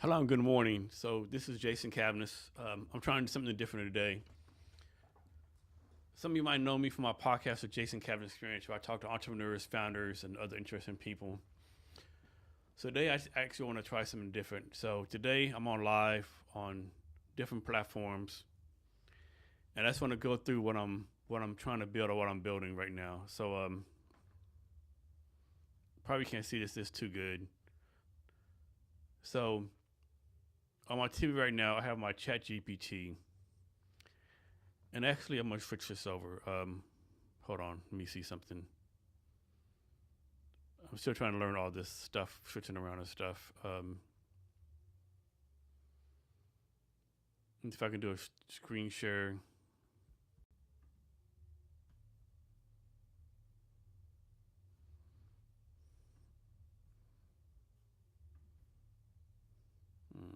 Hello and good morning. So this is Jason Cavness. I'm trying to do something different today. Some of you might know me from my podcast with Jason Cavness Experience, where I talk to entrepreneurs, founders, and other interesting people. So today I actually want to try something different. So today I'm on live on different platforms, and I just want to go through what I'm trying to build or what I'm building right now. So probably can't see this too good. So on my TV right now, I have my Chat GPT. And actually, I'm going to switch this over. Hold on, let me see something. I'm still trying to learn all this stuff, switching around and stuff. If I can do a screen share. Hmm.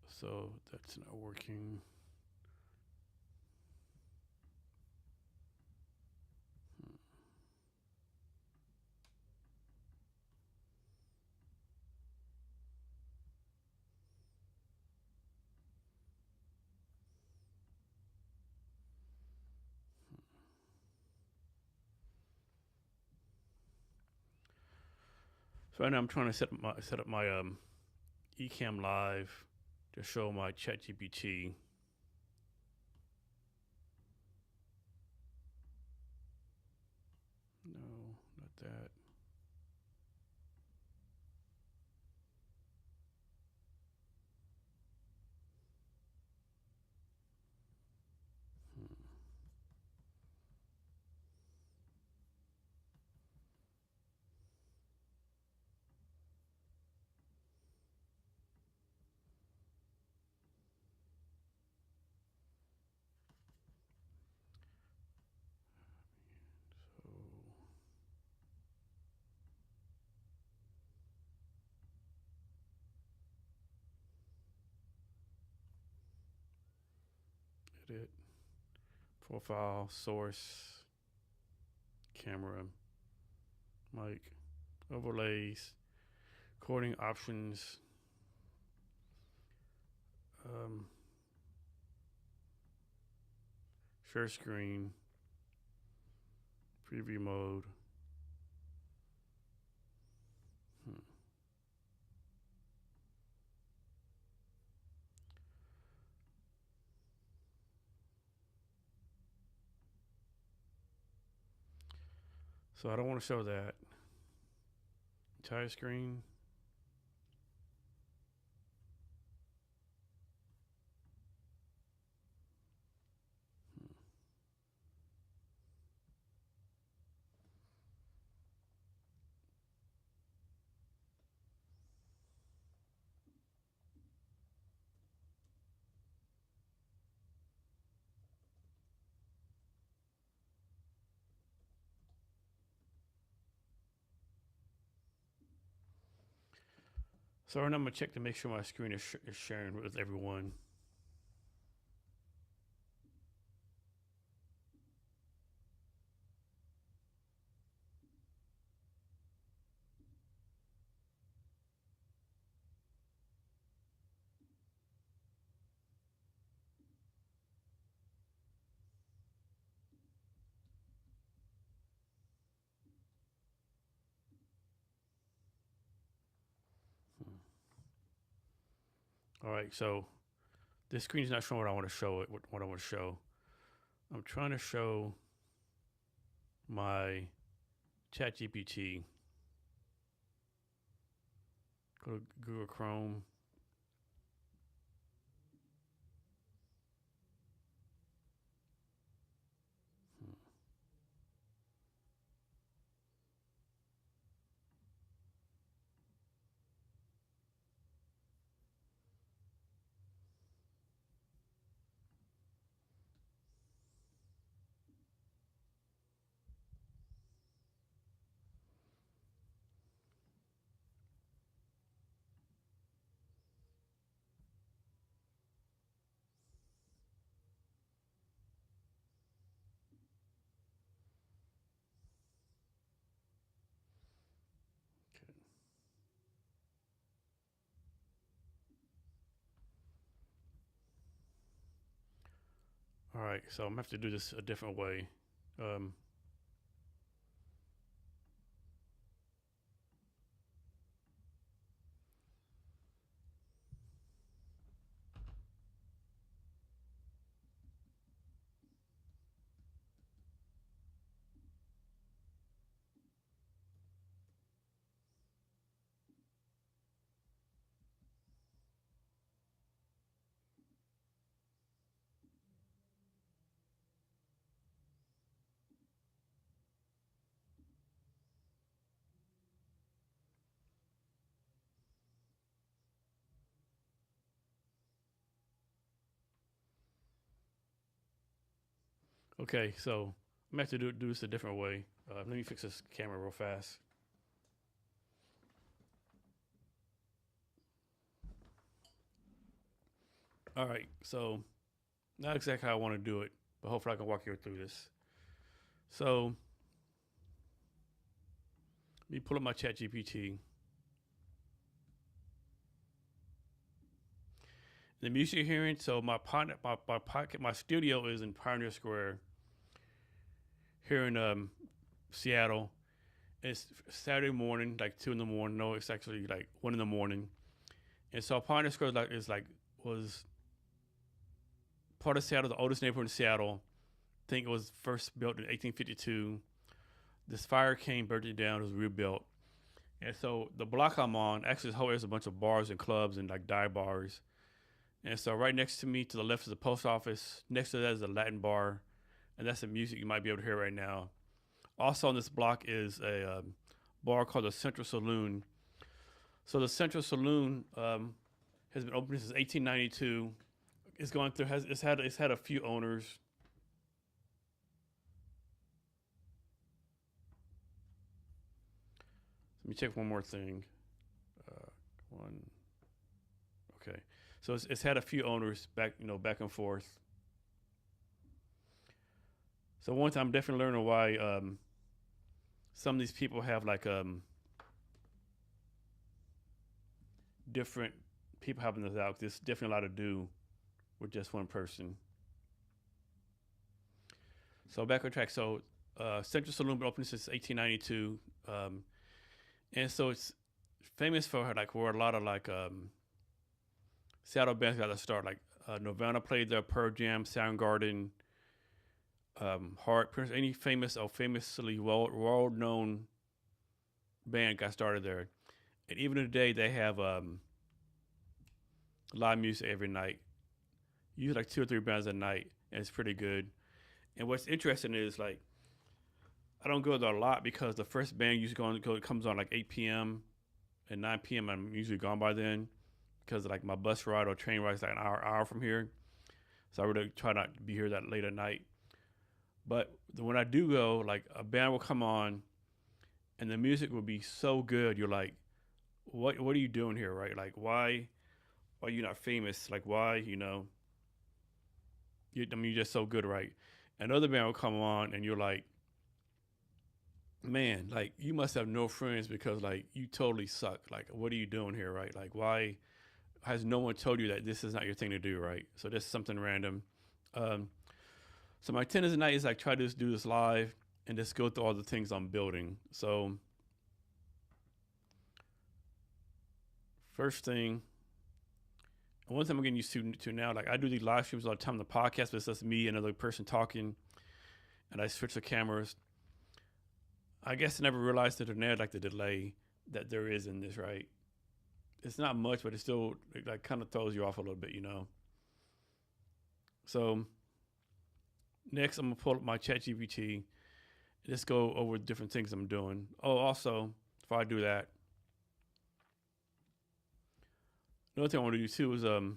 So that's not working. So right now I'm trying to set up my Ecamm Live to show my Chat GPT. No, not that. Hmm. So edit, profile, source, camera, mic, overlays, recording options. Um, Share screen, preview mode. Hmm. So I don't want to show that entire screen. So right now I'm gonna check to make sure my screen is sharing with everyone. Hmm. All right, so this screen is not showing what I want to show. What I want to show. I'm trying to show my Chat GPT. Go to Google Chrome. Hmm. All right, so I'm gonna have to do this a different way. Um, okay, so I'm gonna have to do this a different way. Let me fix this camera real fast. All right, so not exactly how I want to do it, but hopefully I can walk you through this. So let me pull up my Chat GPT. The music you're hearing, so my studio is in Pioneer Square here in Seattle. It's Saturday morning, like 2 in the morning. No, it's actually like 1 in the morning. And so Pioneer Square was part of Seattle, the oldest neighborhood in Seattle. I think it was first built in 1852. This fire came, burnt it down. It was rebuilt. And so the block I'm on, actually, there's a bunch of bars and clubs and like dive bars. And so right next to me, to the left is the post office. Next to that is a Latin bar, and that's the music you might be able to hear right now. Also on this block is a bar called the Central Saloon. So the Central Saloon has been open since 1892. It's had a few owners. Let me check one more thing. One. Okay. So it's had a few owners back and forth. So one time, I'm definitely learning why some of these people have like different people having this out. There's definitely a lot to do with just one person. So back on track. So Central Saloon been open since 1892, and so it's famous for like where a lot of like Seattle bands got to start. Like Nirvana played there, Pearl Jam, Soundgarden, Heart. Any famously world known band got started there. And even today, they have live music every night. Usually like 2 or 3 bands a night, and it's pretty good. And what's interesting is like I don't go there a lot because the first band usually comes on like 8 p.m. and 9 p.m. I'm usually gone by then because like my bus ride or train ride is like an hour from here. So I really try not to be here that late at night. But when I do go, like a band will come on, and the music will be so good. You're like, what are you doing here, right? Like why are you not famous? Like why you're just so good, right? Another band will come on, and you're like, man, like you must have no friends because like you totally suck. Like what are you doing here, right? Like why has no one told you that this is not your thing to do, right? So this is something random. Um, so my tendency tonight is like try to do this live and just go through all the things I'm building. So first thing, one thing I'm getting used to now, like I do these live streams all the time on the podcast, but it's just me and another person talking, and I switch the cameras. I guess I never realized the internet, like the delay that there is in this, right? It's not much, but it still like kind of throws you off a little bit. So next, I'm gonna pull up my Chat GPT and just go over different things I'm doing. Oh, also, before I do that, another thing I want to do too is to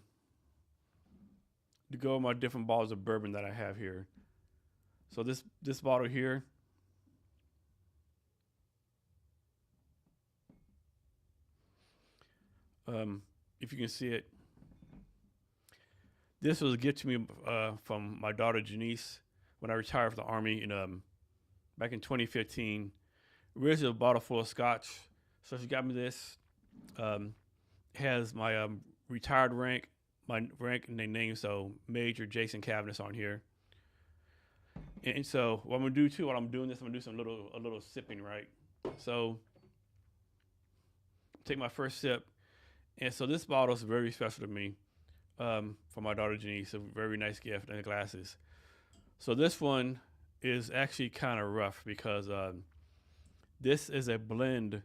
go over my different bottles of bourbon that I have here. So this bottle here, if you can see it, this was a gift to me from my daughter Janice when I retired from the Army back in 2015. Originally a bottle full of scotch, so she got me this. Has my retired rank, my rank and name, so Major Jason Cavness on here. And so what I'm gonna do too, while I'm doing this, I'm gonna do a little sipping, right? So take my first sip, and so this bottle is very special to me, for my daughter Janice. A very nice gift and the glasses. So this one is actually kind of rough because this is a blend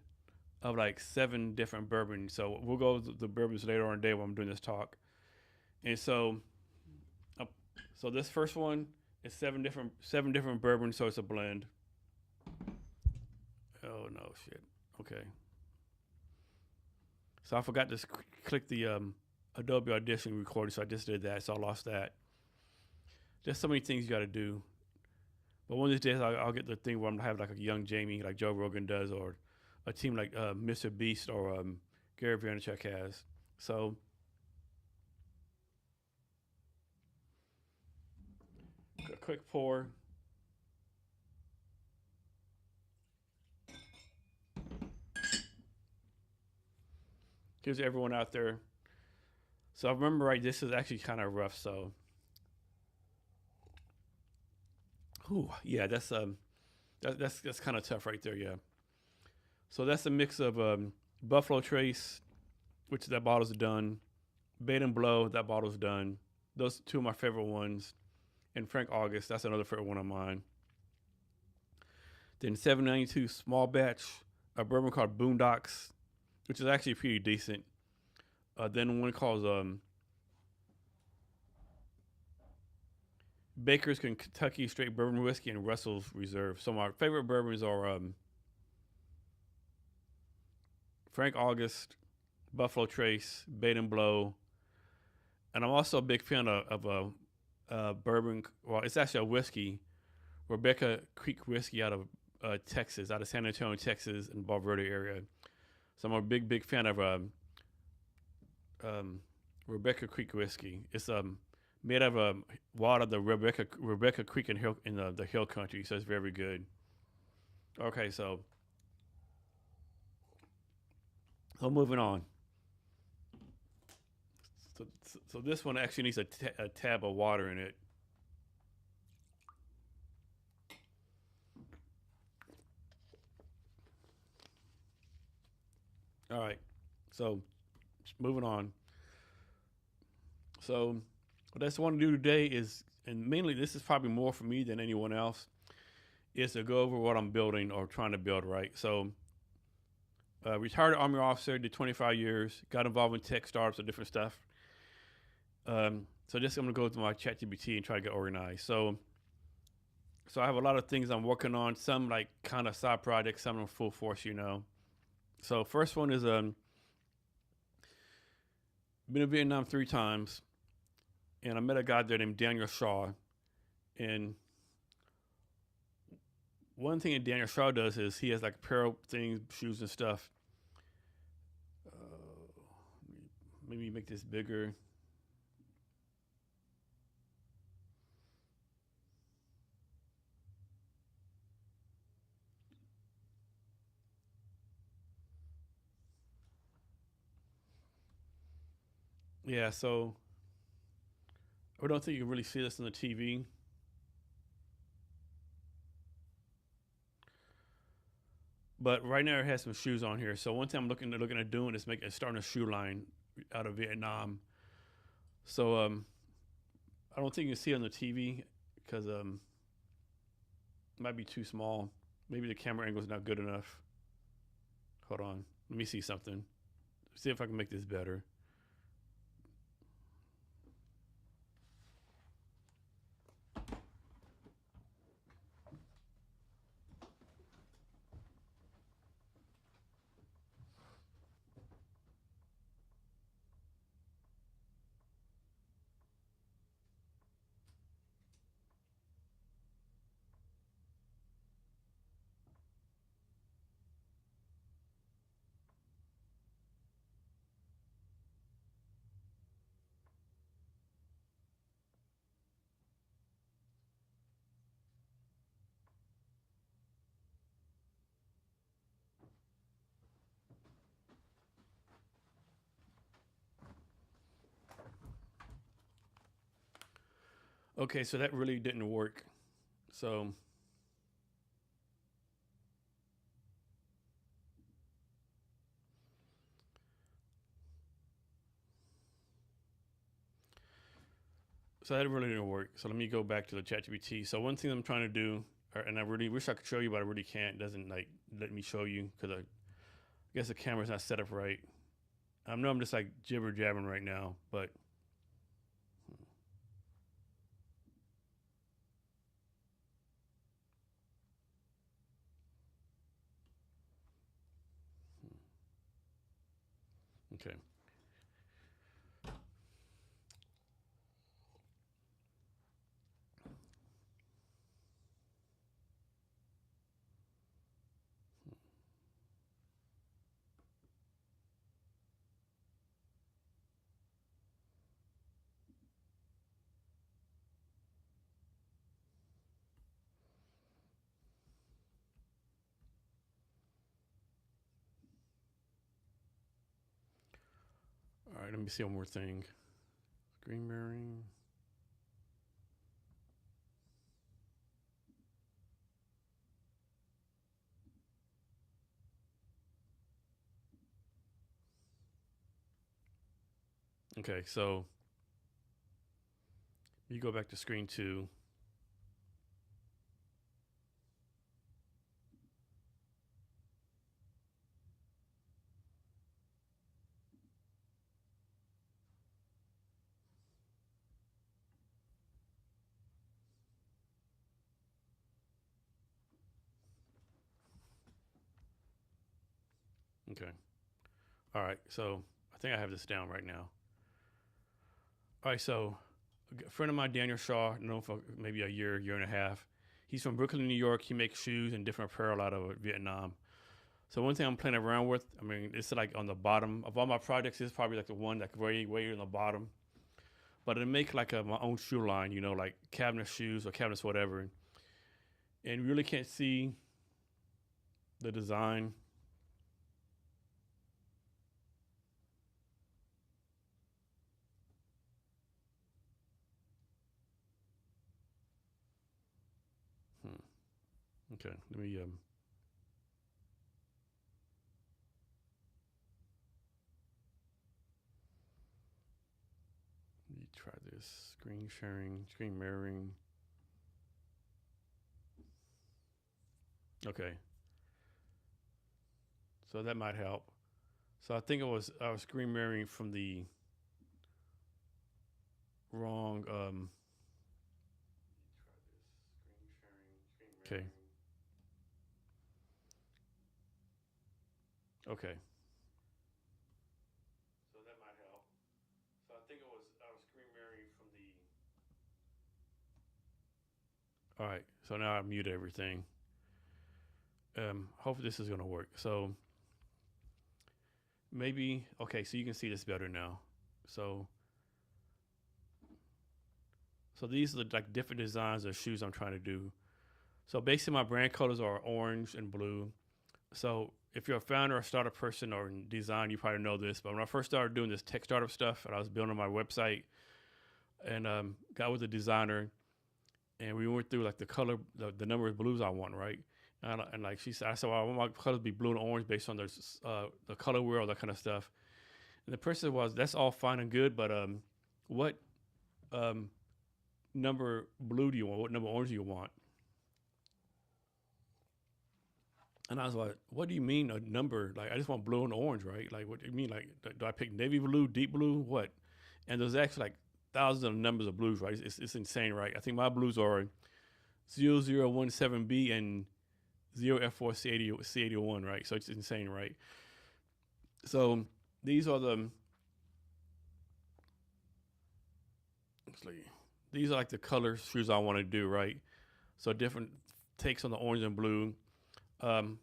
of like 7 different bourbons. So we'll go over the bourbons later on in the day when I'm doing this talk. And so, uh, so this first one is 7 different bourbons. So it's a blend. Oh no, shit. Okay. So I forgot to click the Adobe Audition recording, so I just did that. So I lost that. There's so many things you got to do. But one of these days, I'll get the thing where I'm gonna have like a young Jamie, like Joe Rogan does, or a team like Mr. Beast or Gary Vaynerchuk has. So a quick pour. Gives everyone out there. So I remember, right, this is actually kind of rough. So, yeah, that's kind of tough right there. Yeah. So that's a mix of Buffalo Trace, which that bottle's done. Bait and Blow, that bottle's done. Those two of my favorite ones. And Frank August, that's another favorite one of mine. Then 792 small batch, a bourbon called Boondocks, which is actually pretty decent. Then one called Baker's Kentucky Straight Bourbon Whiskey and Russell's Reserve. So my favorite bourbons are Frank August, Buffalo Trace, Bait and Blow, and I'm also a big fan of a bourbon. Well, it's actually a whiskey, Rebecca Creek whiskey out of Texas, out of San Antonio, Texas, and Valverde area. So I'm a big fan of Rebecca Creek whiskey. It's made of water, the Rebecca Creek in the hill country, so it's very good. Okay, so moving on. So this one actually needs a tab of water in it. All right, so moving on. So what I just want to do today is, and mainly this is probably more for me than anyone else, is to go over what I'm building or trying to build, right? So retired Army officer, did 25 years, got involved in tech startups and different stuff. So just I'm gonna go through my ChatGPT and try to get organized. So I have a lot of things I'm working on. Some like kind of side projects, some in full force, you know. So first one is been to Vietnam 3 times, and I met a guy there named Daniel Shaw. And one thing that Daniel Shaw does is he has like apparel things, shoes and stuff. Maybe make this bigger. Yeah, so I don't think you can really see this on the TV. But right now it has some shoes on here. So one thing I'm looking at doing is starting a shoe line out of Vietnam. So I don't think you can see it on the TV because it might be too small. Maybe the camera angle is not good enough. Hold on, let me see something. See if I can make this better. Okay, so that really didn't work. So that really didn't work. So let me go back to the ChatGPT. So one thing I'm trying to do, and I really wish I could show you, but I really can't. It doesn't like let me show you because I guess the camera's not set up right. I know I'm just like jibber jabbering right now, but okay. All right, let me see one more thing. Screen mirroring. Okay, so you go back to screen 2. Okay. All right, so I think I have this down right now. All right, so a friend of mine, Daniel Shaw, known for maybe a year, year and a half. He's from Brooklyn, New York. He makes shoes and different apparel out of Vietnam. So one thing I'm playing around with, I mean, it's like on the bottom of all my projects. It's probably like the one like way on the bottom. But to make like my own shoe line, you know, like cabinet shoes or cabinets, whatever, and you really can't see the design. Hmm. Okay, let me try this screen sharing, screen mirroring. Okay, so that might help. So I think I was screen mirroring from the wrong. Okay, okay. So that might help. So I think I was screen mirroring from the. All right, so now I mute everything. Hopefully this is gonna work. So maybe okay, so you can see this better now. So these are the like different designs of shoes I'm trying to do. So basically my brand colors are orange and blue. So if you're a founder or startup person or in design, you probably know this. But when I first started doing this tech startup stuff, and I was building my website, and got with a designer, and we went through like the color, the number of blues I want, right? And like she said, I said, well, I want my colors to be blue and orange based on the color wheel, that kind of stuff. And the person was, that's all fine and good, but what um, number blue do you want? What number orange do you want? And I was like, what do you mean a number? Like, I just want blue and orange, right? Like, what do you mean? Like, do I pick navy blue, deep blue? What? And there's actually like thousands of numbers of blues, right? It's insane, right? I think my blues are 0017B and 0F4C81, right? So it's insane, right? So these are the, actually, these are like the color shoes I want to do, right? So different takes on the orange and blue. Um,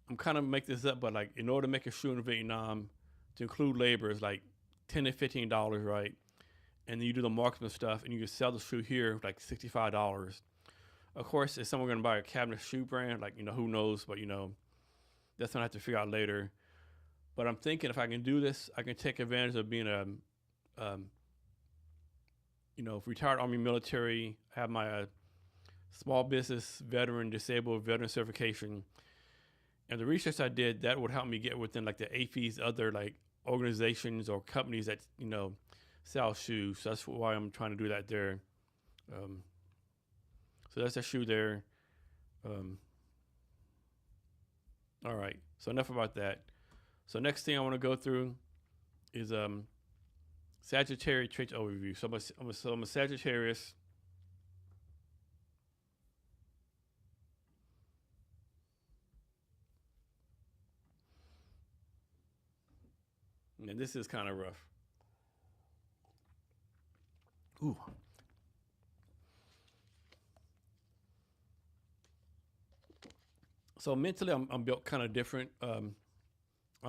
I'm kind of make this up, but like in order to make a shoe in Vietnam, to include labor is like $10 to $15, right? And then you do the marketing stuff, and you can sell the shoe here for like $65. Of course, if someone gonna buy a cabinet shoe brand, like who knows, but that's gonna have to figure out later. But I'm thinking if I can do this, I can take advantage of being a, retired Army military, have my small business, veteran, disabled, veteran certification. And the research I did, that would help me get within like the AAFES, other like organizations or companies that, sell shoes. So that's why I'm trying to do that there. So that's a shoe there. All right. So enough about that. So next thing I want to go through is Sagittarius traits overview. So I'm a Sagittarius. And this is kind of rough. Ooh. So mentally, I'm built kind of different. I'm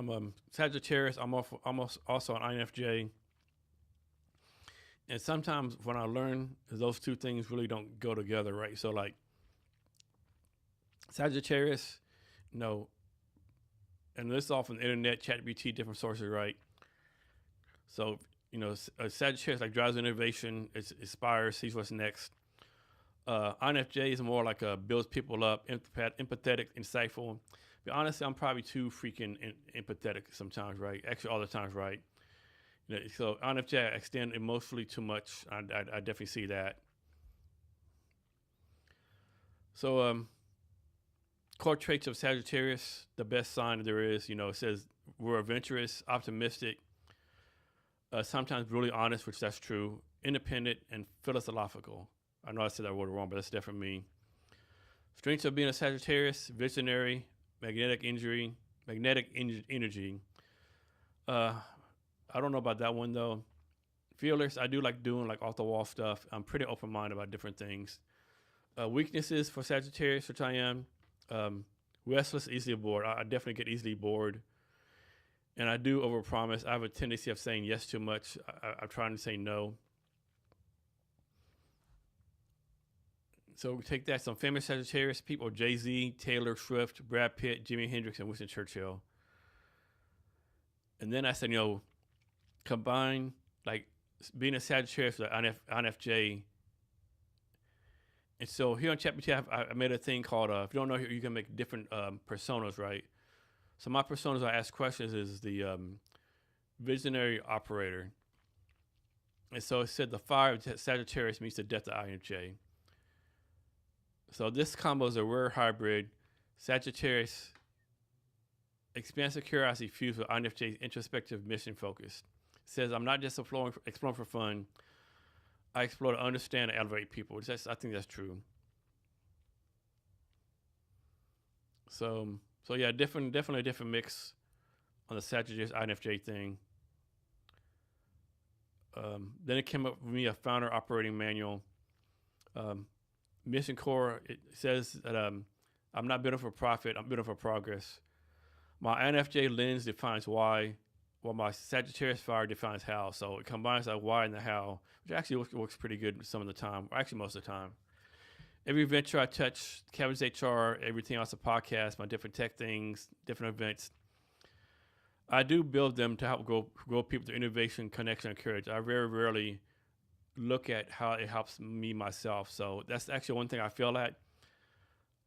a Sagittarius. I'm also an INFJ. And sometimes when I learn, those two things really don't go together, right? So like Sagittarius, and this is all from the internet, ChatGPT, different sources, right? So, a Sagittarius like drives innovation, it inspires, sees what's next. INFJ is more like builds people up, empathetic, insightful. But honestly, I'm probably too freaking empathetic sometimes, right? Actually, all the times, right? So INFJ, I extend emotionally too much. I definitely see that. So core traits of Sagittarius, the best sign there is, it says we're adventurous, optimistic, sometimes brutally honest, which that's true, independent, and philosophical. I know I said that word wrong, but that's definitely me. Strengths of being a Sagittarius: visionary, magnetic energy. I don't know about that one though. Fearless, I do like doing like off the wall stuff. I'm pretty open minded about different things. Weaknesses for Sagittarius, which I am, restless, easily bored. I definitely get easily bored. And I do overpromise. I have a tendency of saying yes too much. I'm trying to say no. So we take that. Some famous Sagittarius people: Jay-Z, Taylor Swift, Brad Pitt, Jimi Hendrix, and Winston Churchill. And then I said, combine like being a Sagittarius with INFJ. And so here on ChatGPT, I made a thing called, if you don't know, you can make different personas, right? So my personas I ask questions is the visionary operator. And so it said the fire of Sagittarius meets the death of INFJ. So this combo is a rare hybrid. Sagittarius, expansive curiosity fused with INFJ's introspective mission focus. It says, I'm not just exploring for fun. I explore to understand and elevate people. I think that's true. So yeah, definitely a different mix on the Sagittarius INFJ thing. Then it came up with me a founder operating manual. Mission core, it says that I'm not building for profit, I'm building for progress. My INFJ lens defines why, while my Sagittarius fire defines how. So it combines that why and the how, which actually works pretty good some of the time, or actually most of the time. Every venture I touch, Kevin's HR, everything else, a podcast, my different tech things, different events, I do build them to help grow people through innovation, connection, and courage. I very rarely look at how it helps me myself. So that's actually one thing I feel at.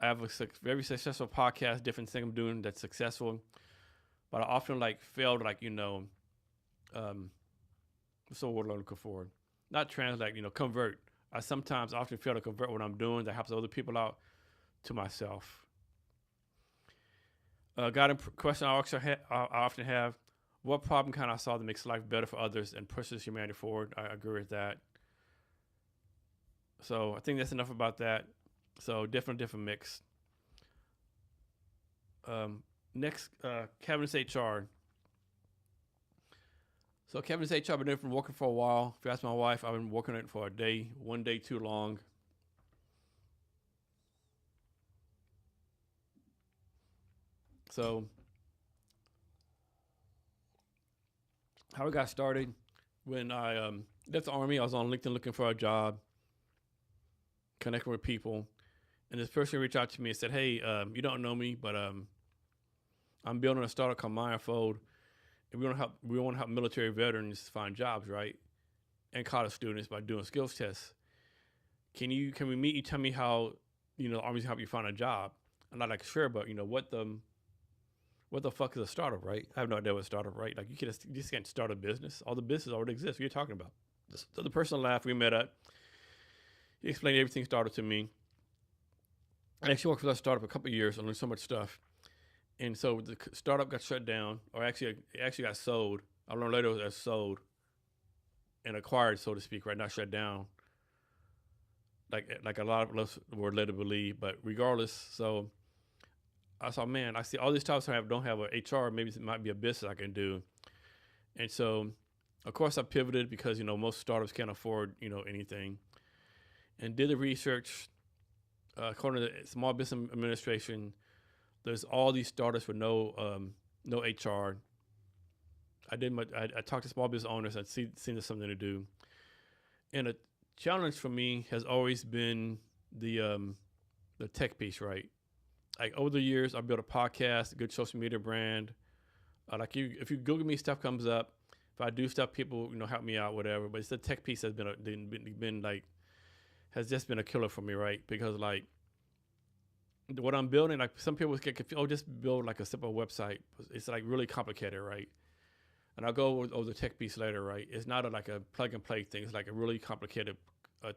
I have a very successful podcast, different thing I'm doing that's successful, but I often fail to what's the word I'm looking for? Not translate, convert. I sometimes often fail to convert what I'm doing that helps other people out to myself. Guiding question I often have: what problem can I solve that makes life better for others and pushes humanity forward? I agree with that. So I think that's enough about that. So different mix. Next, Kevin's HR. So Kevin's HR, I've been doing it from working for a while. If you ask my wife, I've been working on it for one day too long. So how I got started, when I left the Army, I was on LinkedIn looking for a job, connecting with people. And this person reached out to me and said, hey, you don't know me, but I'm building a startup called Mindfold. And we want to help military veterans find jobs, right? And college students by doing skills tests. Can we meet? You tell me how the Army's gonna help you find a job. I'm not like sure, but what the fuck is a startup, right? I have no idea what a startup, right? Like you just can't start a business. All the business already exists. What are you talking about? So the person laughed. We met up. He explained everything started to me. I actually worked for that startup a couple of years. I learned so much stuff. And so the startup got shut down, or actually it actually got sold. I learned later it was sold and acquired, so to speak, right? Not shut down. Like a lot of us were led to believe, but regardless, so I saw, man, I see all these jobs don't have a HR. Maybe it might be a business I can do. And so, of course, I pivoted because most startups can't afford anything, and did the research. According to the Small Business Administration, there's all these startups with no HR. I talked to small business owners. I'd seen there's something to do, and a challenge for me has always been the tech piece, right? Like over the years, I built a podcast, a good social media brand. If you Google me, stuff comes up. If I do stuff, people help me out, whatever. But it's the tech piece has been like has just been a killer for me, right? Because like what I'm building, like some people get confused. Oh, just build like a simple website. It's like really complicated, right? And I'll go over the tech piece later, right? It's not like a plug and play thing. It's like a really complicated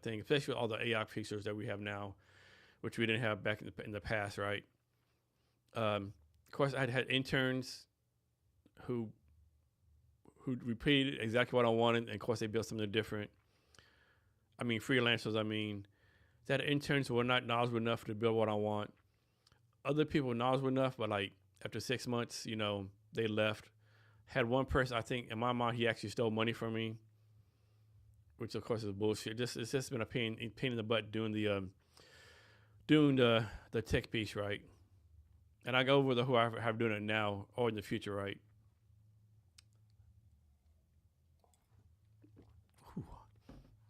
thing, especially with all the AI features that we have now, which we didn't have back in the past, right? Of course, I had interns who repeated exactly what I wanted, and of course, they built something different. I mean, freelancers. That interns who were not knowledgeable enough to build what I want. Other people were knowledgeable enough, but like after 6 months, they left. Had one person, I think, in my mind, he actually stole money from me, which of course is bullshit. It's just been a pain in the butt doing the tech piece, right? And I go over who I have doing it now or in the future, right? Whew.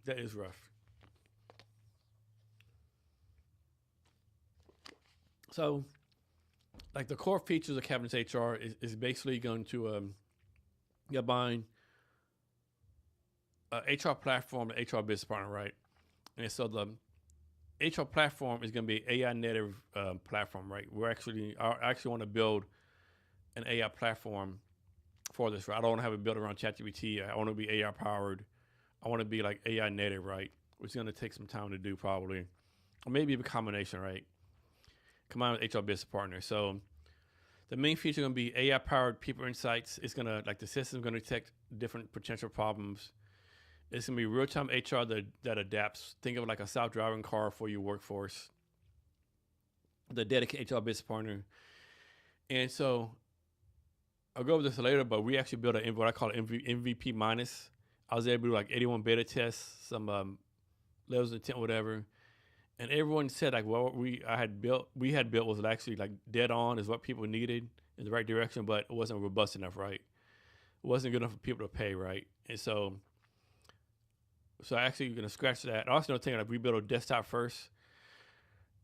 That is rough. So, like the core features of Kevin's HR is basically going to get buying HR platform and HR business partner, right? And so the HR platform is going to be AI native platform, right? I actually want to build an AI platform for this, right? I don't want to have it built around ChatGPT. I want to be AI powered. I want to be like AI native, right? Which is going to take some time to do probably, or maybe a combination, right? Combined with HR business partner. So the main feature is going to be AI powered people insights. It's going to the system's going to detect different potential problems. It's going to be real-time HR that adapts. Think of it like a self-driving car for your workforce. The dedicated HR business partner. And so I'll go over this later, but we actually built what I call MVP minus. I was able to do like 81 beta tests, some levels of 10, whatever. And everyone said like, well, we had built was actually like dead on, is what people needed in the right direction, but it wasn't robust enough, right? It wasn't good enough for people to pay, right? And so actually, you're gonna scratch that. I also know thinking like we built a desktop first,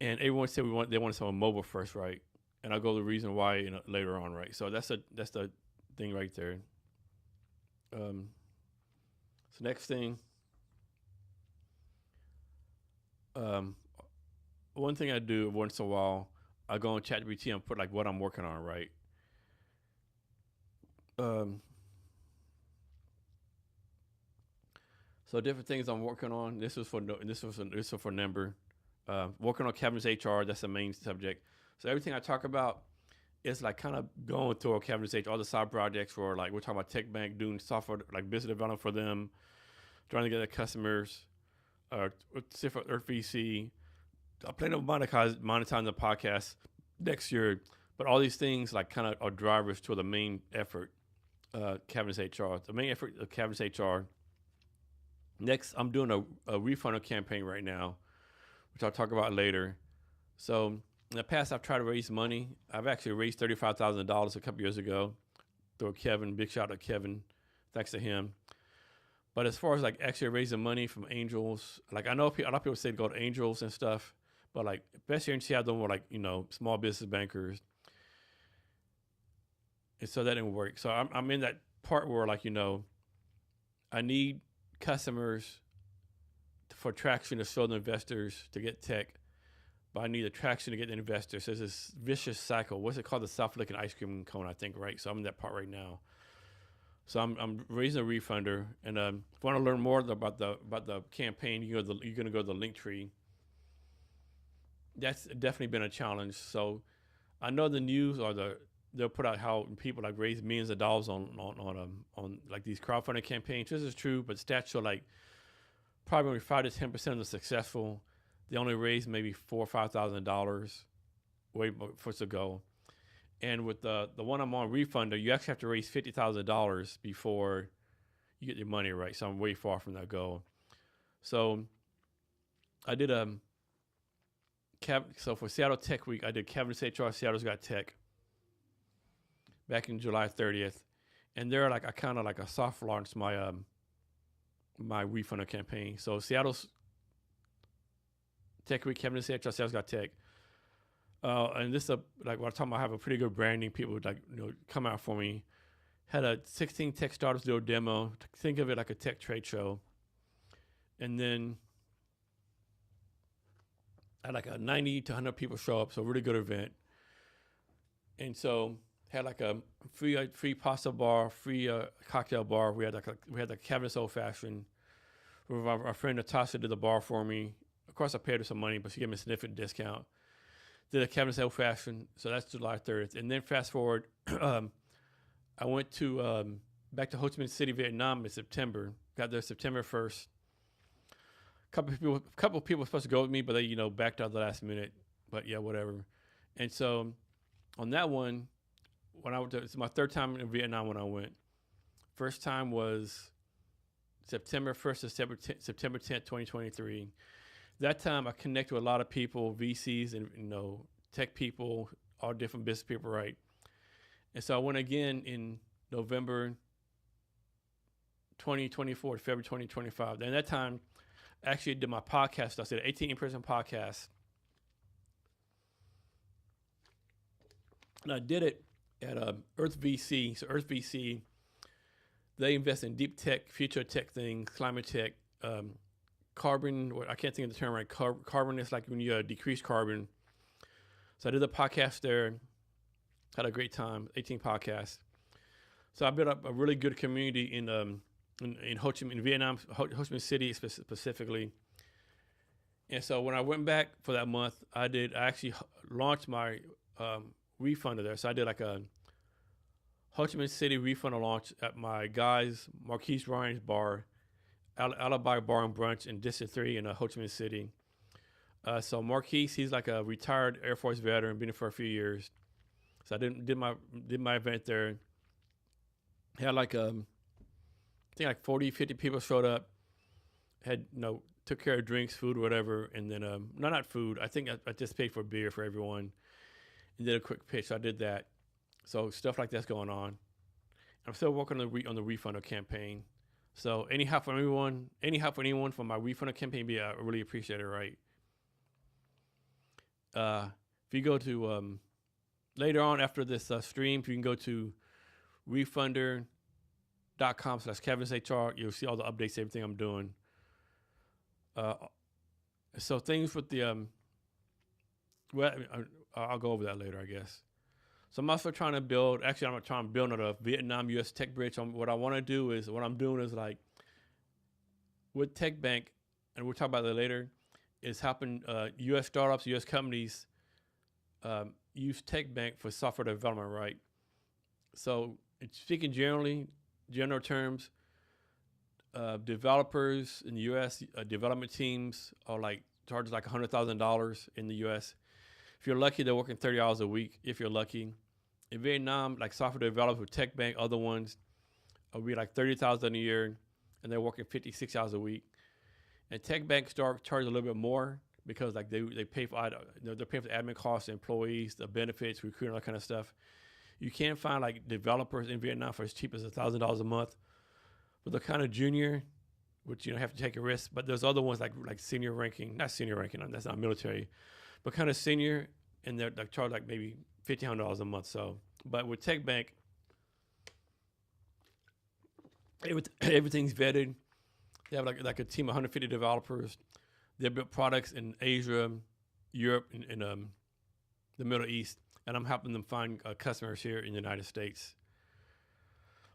and everyone said they wanted something mobile first, right? And I'll go to the reason why later on, right? So that's the thing right there. So next thing, one thing I do once in a while, I go on ChatGPT and put like what I'm working on, right? So different things I'm working on. This was for Nimber. Working on Kevin's HR. That's the main subject. So everything I talk about is like kind of going through Kevin's HR. All the side projects for like we're talking about Tech Bank, doing software like business development for them, trying to get their customers. For Earth VC. I plan on monetizing the podcast next year. But all these things like kind of are drivers to the main effort. Kevin's HR. The main effort of Kevin's HR. Next, I'm doing a refunder campaign right now, which I'll talk about later. So in the past, I've tried to raise money. I've actually raised $35,000 a couple years ago through Kevin. Big shout out to Kevin. Thanks to him. But as far as like actually raising money from angels, like I know a lot of people say to go to angels and stuff, but like especially here in Seattle, more like small business bankers, and so that didn't work. So I'm in that part where like I need customers for traction to show the investors to get tech, but I need attraction to get the investor. So it's this vicious cycle. What's it called? The self-licking ice cream cone, I think, right? So I'm in that part right now. So I'm raising a refunder, and if you want to learn more about the campaign, you're going to go to the link tree. That's definitely been a challenge. So I know the news they'll put out how people like raise millions of dollars on like these crowdfunding campaigns. This is true, but stats show like probably only 5 to 10% of the successful. They only raise maybe $4,000 or $5,000 way before to go. And with the one I'm on, Refunder, you actually have to raise $50,000 before you get your money, right? So I'm way far from that goal. So I did so for Seattle Tech Week, I did Kevin's HR, Seattle's Got Tech back in July 30th. And there, like, I kind of like a soft launched my my Refunder campaign. So Seattle's Tech Week, Kevin's HR, Seattle's Got Tech. And this like what I'm talking about, I have a pretty good branding. People would come out for me. Had a 16 tech startups do a demo. Think of it like a tech trade show. And then I had like a 90 to 100 people show up, so a really good event. And so had like a free pasta bar, free cocktail bar. We had the Kevin's Old Fashioned. Our friend Natasha did the bar for me. Of course, I paid her some money, but she gave me a significant discount. Did a Kevin's Old Fashioned, so that's July 30th. And then fast forward, I went to back to Ho Chi Minh City, Vietnam in September. Got there September 1st. Couple of people were supposed to go with me, but they backed out the last minute. But yeah, whatever. And so on that one, when I went it's my third time in Vietnam when I went. First time was September 1st to September 10th, 2023. That time I connected with a lot of people, VCs and tech people, all different business people, right? And so I went again in November 2024 to February 2025. And that time I actually did my podcast. I did an 18 in-person podcast. And I did it at Earth VC. So Earth VC, they invest in deep tech, future tech things, climate tech, carbon. I can't think of the term right. Carbon is like when you decrease carbon. So I did the podcast there. Had a great time. 18 podcasts. So I built up a really good community in Ho Chi Minh, in Vietnam, Ho Chi Minh City specifically. And so when I went back for that month, I actually launched my Refunder there. So I did like a Ho Chi Minh City Refunder launch at my guys, Marquise Ryan's bar, Alibi Bar and Brunch in District 3 in Ho Chi Minh City. So Marquise, he's like a retired Air Force veteran, been there for a few years. So I did my event there. Had like I think like 40, 50 people showed up. Had took care of drinks, food, whatever, and then not food. I think I just paid for beer for everyone, and did a quick pitch. So I did that. So stuff like that's going on. I'm still working on the Refunder campaign. So any help from anyone from my Refunder campaign, I really appreciate it, right? If you go to later on after this stream, if you can go to refunder.com/KevinsHR, you'll see all the updates, everything I'm doing. So things with the I'll go over that later, I guess. So I'm also trying to build. Actually, I'm trying to build a Vietnam U.S. Tech Bridge. What I'm doing is like with Tech Bank, and we'll talk about that later, is helping U.S. startups, U.S. companies use Tech Bank for software development, right? So speaking general terms, developers in the U.S., development teams are charges like $100,000 in the U.S. If you're lucky, they're working 30 hours a week. If you're lucky, in Vietnam, like software developers with Tech Bank, other ones will be like $30,000 a year, and they're working 56 hours a week. And Tech Bank charge a little bit more because like they pay for they're paying for the admin costs, the employees, the benefits, recruiting, all that kind of stuff. You can't find like developers in Vietnam for as cheap as $1,000 a month, but they're kind of junior, which have to take a risk. But there's other ones like senior ranking, not senior ranking, that's not military, but kind of senior, and they're charge like maybe $1,500 a month. So, but with Tech Bank, everything's vetted. They have like a team of 150 developers. They built products in Asia, Europe and the Middle East, and I'm helping them find customers here in the United States.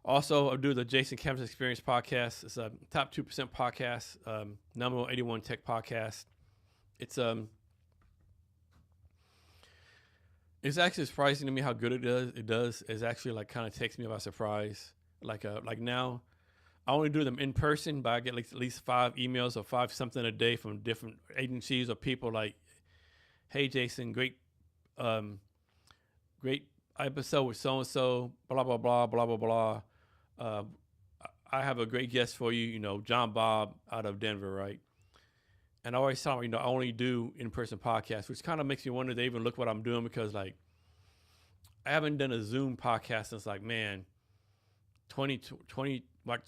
Also, I do the Jason Cavness Experience podcast. It's a top 2% podcast, number 81 tech podcast. It's actually surprising to me how good it does. It does. It's actually like kind of takes me by surprise. Like now, I only do them in person, but I get like at least 5 emails or 5 something a day from different agencies or people like, "Hey Jason, great episode with so and so, blah blah blah blah blah blah. Uh, I have a great guest for you, John Bob out of Denver, right?" And I always tell them, I only do in-person podcasts, which kind of makes me wonder if they even look what I'm doing, because like I haven't done a Zoom podcast since like, man, 2020 March.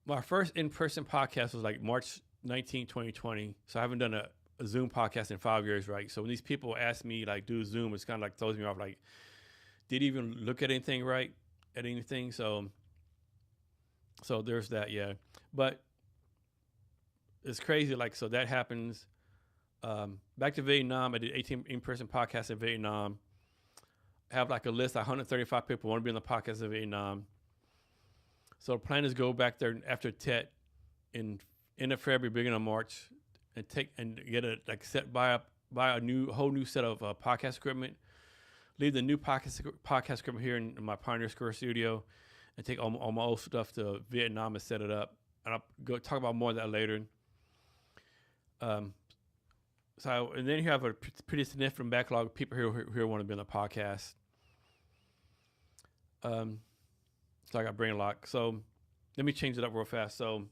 My first in-person podcast was like March 19, 2020. So I haven't done a Zoom podcast in 5 years, right? So when these people ask me like do Zoom, it's kind of like throws me off. Like, did you even look at anything right? At anything? So there's that, yeah. But it's crazy. Like, so that happens. Back to Vietnam, I did 18 in-person podcasts in Vietnam. I have like a list of 135 people want to be on the podcast in Vietnam. So the plan is go back there after Tet in end of February, beginning of March, and get a like set buy a whole new set of podcast equipment. Leave the new podcast equipment here in my Pioneer Square studio, and take all my old stuff to Vietnam and set it up. And I'll go talk about more of that later. And then you have a pretty significant backlog of people who want to be on the podcast. So I got brain lock. So let me change it up real fast. So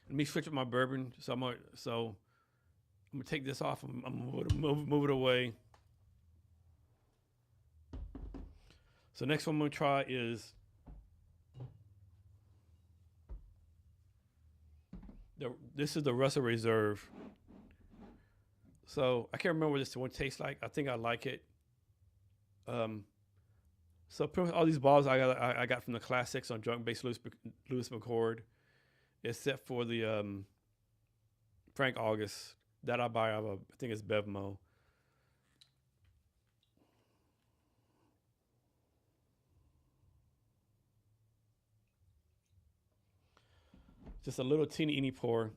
let me switch up my bourbon. So I'm gonna take this off. I'm gonna move it away. So next one I'm gonna try is this is the Russell Reserve. So I can't remember what this one tastes like. I think I like it. So pretty much all these bottles I got from the Classics on Drunk Bass Lewis McCord, except for the Frank August that I buy out of I think it's Bevmo. Just a little teeny pour.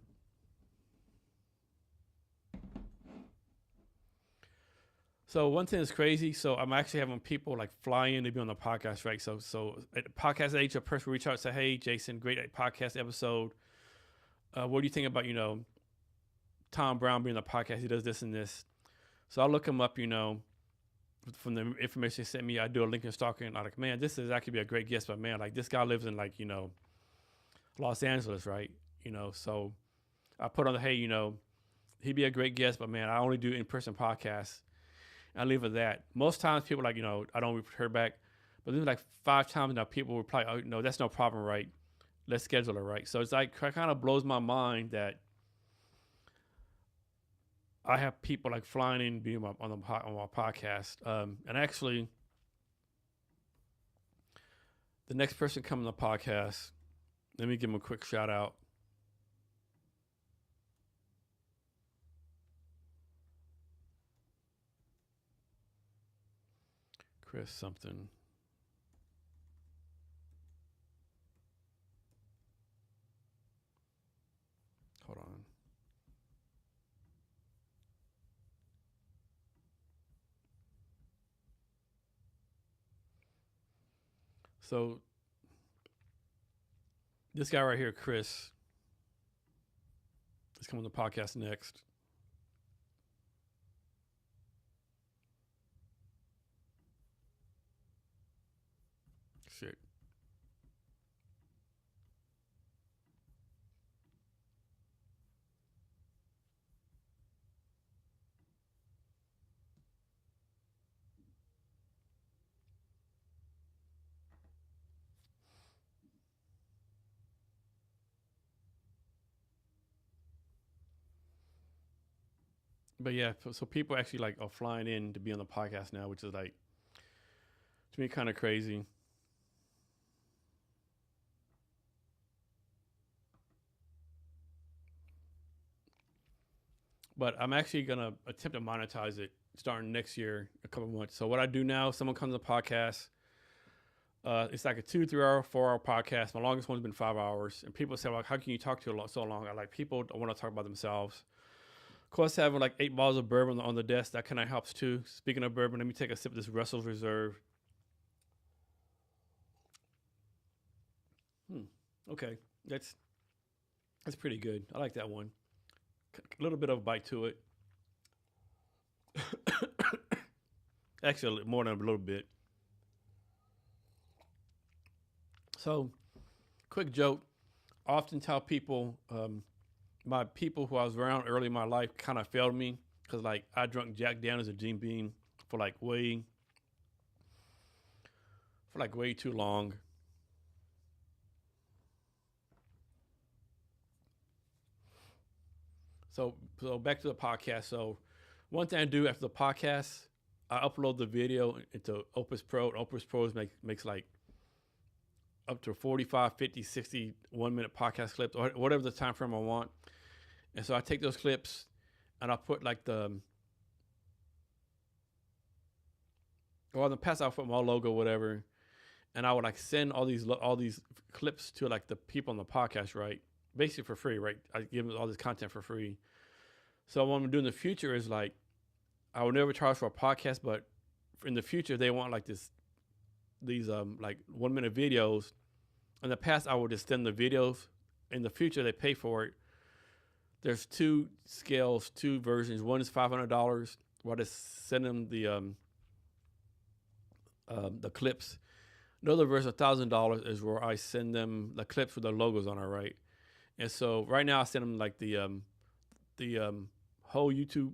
So one thing that's crazy. So I'm actually having people like fly in to be on the podcast, right? So at Podcast Age, a person reach out and say, "Hey, Jason, great podcast episode. What do you think about Tom Brown being on the podcast? He does this and this." So I'll look him up, from the information they sent me. I do a LinkedIn stalking, and I'm like, man, this is actually be a great guest, but man, like this guy lives in like Los Angeles, right? So I put on the hey, he'd be a great guest, but man, I only do in-person podcasts. I leave it at that. Most times people like, I don't hear back, but then like 5 times now people reply, "Oh, no, that's no problem, right? Let's schedule it, right?" So it's like, it kind of blows my mind that I have people like flying in being on my podcast. And actually, the next person coming on the podcast, let me give him a quick shout out. Chris something. Hold on. So this guy right here, Chris, is coming on the podcast next. Shit. But yeah, so people actually like are flying in to be on the podcast now, which is like, to me, kind of crazy. but I'm actually gonna attempt to monetize it starting next year, a couple of months. So what I do now, someone comes to the podcast. It's like a 2, 3 hour, 4 hour podcast. My longest one's been 5 hours. And people say, like, how can you talk to so long? I like people want to talk about themselves. Of course, having like 8 bottles of bourbon on the desk, that kind of helps too. Speaking of bourbon, let me take a sip of this Russell's Reserve. Okay, that's pretty good. I like that one. A little bit of a bite to it. Actually, more than a little bit. So, quick joke. I often tell people, my people who I was around early in my life kind of failed me because, like, I drunk Jack Daniels and Jim Beam for way too long. So back to the podcast. So one thing I do after the podcast, I upload the video into Opus Pro. Opus Pro makes like up to 45, 50, 60 1-minute podcast clips or whatever the time frame I want. And so I take those clips and I put like in the past I'll put my logo, whatever. And I would like send all these clips to like the people on the podcast, right? Basically for free, right? I give them all this content for free. So what I'm doing in the future is like, I will never charge for a podcast, but in the future they want like these like 1-minute videos. In the past, I would just send the videos. In the future, they pay for it. There's 2 scales, 2 versions. One is $500, where I just send them the clips. Another version, $1,000, is where I send them the clips with the logos on it, right? And so right now, I send them like the whole YouTube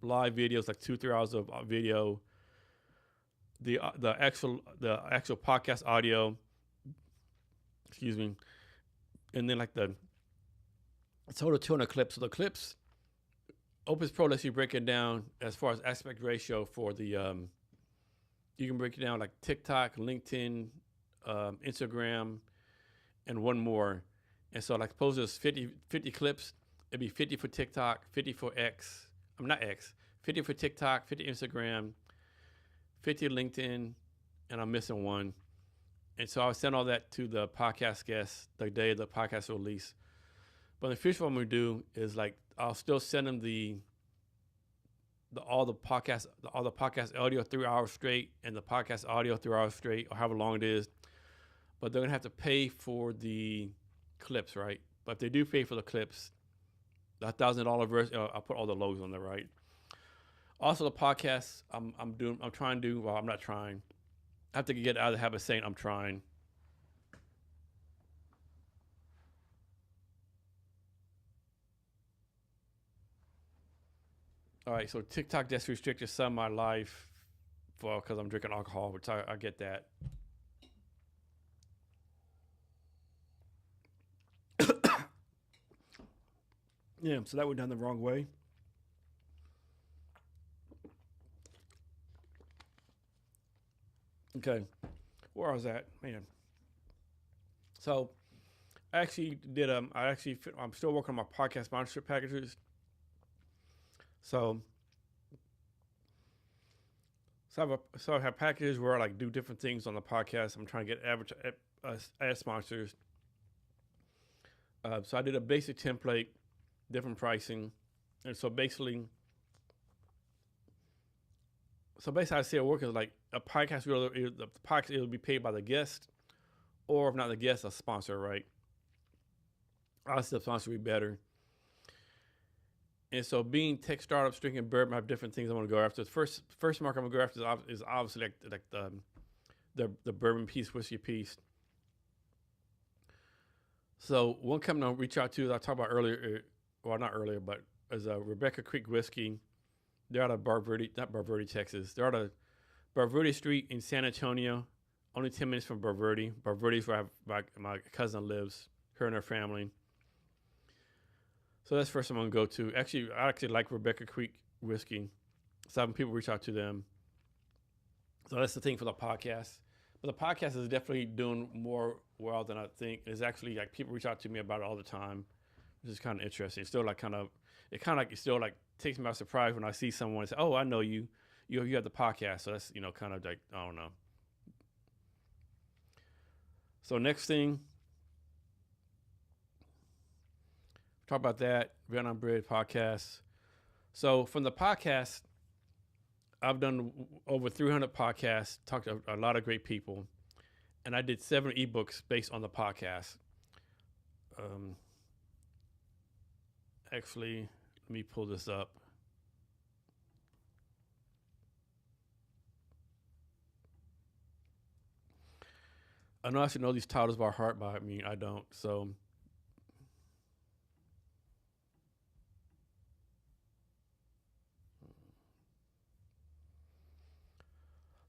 live videos, like 2-3 hours of video. The actual podcast audio, excuse me, and then like the total 200 clips. So the clips, Opus Pro lets you break it down as far as aspect ratio for the you can break it down like TikTok, LinkedIn, Instagram, and one more. And so like suppose there's 50 clips, it'd be 50 for TikTok, 50 for X. I'm not X. 50 for TikTok, 50 Instagram, 50 LinkedIn, and I'm missing one. And so I'll send all that to the podcast guests the day of the podcast release. But in the future, what I'm going to do is like I'll still send them all the podcast audio 3 hours straight and the podcast audio 3 hours straight or however long it is. But they're going to have to pay for the clips, right? But if they do pay for the clips, the $1,000 version, I'll put all the logos on there, right? Also, the podcast I'm trying to do. Well, I'm not trying. I have to get out of the habit of saying I'm trying. All right, so TikTok just restricted some of my life because I'm drinking alcohol, which I get that. Yeah, so that went down the wrong way. Okay, where was that, man? So I actually did I'm still working on my podcast sponsorship packages. So I have packages where I like do different things on the podcast. I'm trying to get ad sponsors. So I did a basic template, different pricing, and so basically I see it work is like a podcast. The podcast will be paid by the guest, or if not the guest, a sponsor, right? Obviously, the sponsor would be better. And so, being tech startups, drinking bourbon, I have different things I want to go after. The first market I'm going to go after is obviously like the bourbon piece, whiskey piece. So one company I'll reach out to that I talked about earlier, well not earlier, but is Rebecca Creek Whiskey. They're out of not Bar Verde, Texas. They're out of Bar Verde Street in San Antonio, only 10 minutes from Bar Verde. Bar Verde is where my cousin lives, her and her family. So that's the first I'm going to go to. Actually, I like Rebecca Creek Whiskey. So having people reach out to them. So that's the thing for the podcast. But the podcast is definitely doing more well than I think. It's actually like people reach out to me about it all the time, which is kind of interesting. It's still like kind of, it kind of like it still like takes me by surprise when I see someone and say, "Oh, I know you. You have the podcast." So that's kind of like I don't know. So next thing, talk about that Vietnam Bread podcast. So from the podcast, I've done over 300 podcasts, talked to a lot of great people, and I did 7 ebooks based on the podcast. Actually, let me pull this up. I know I should know these titles by heart, but I mean, I don't. So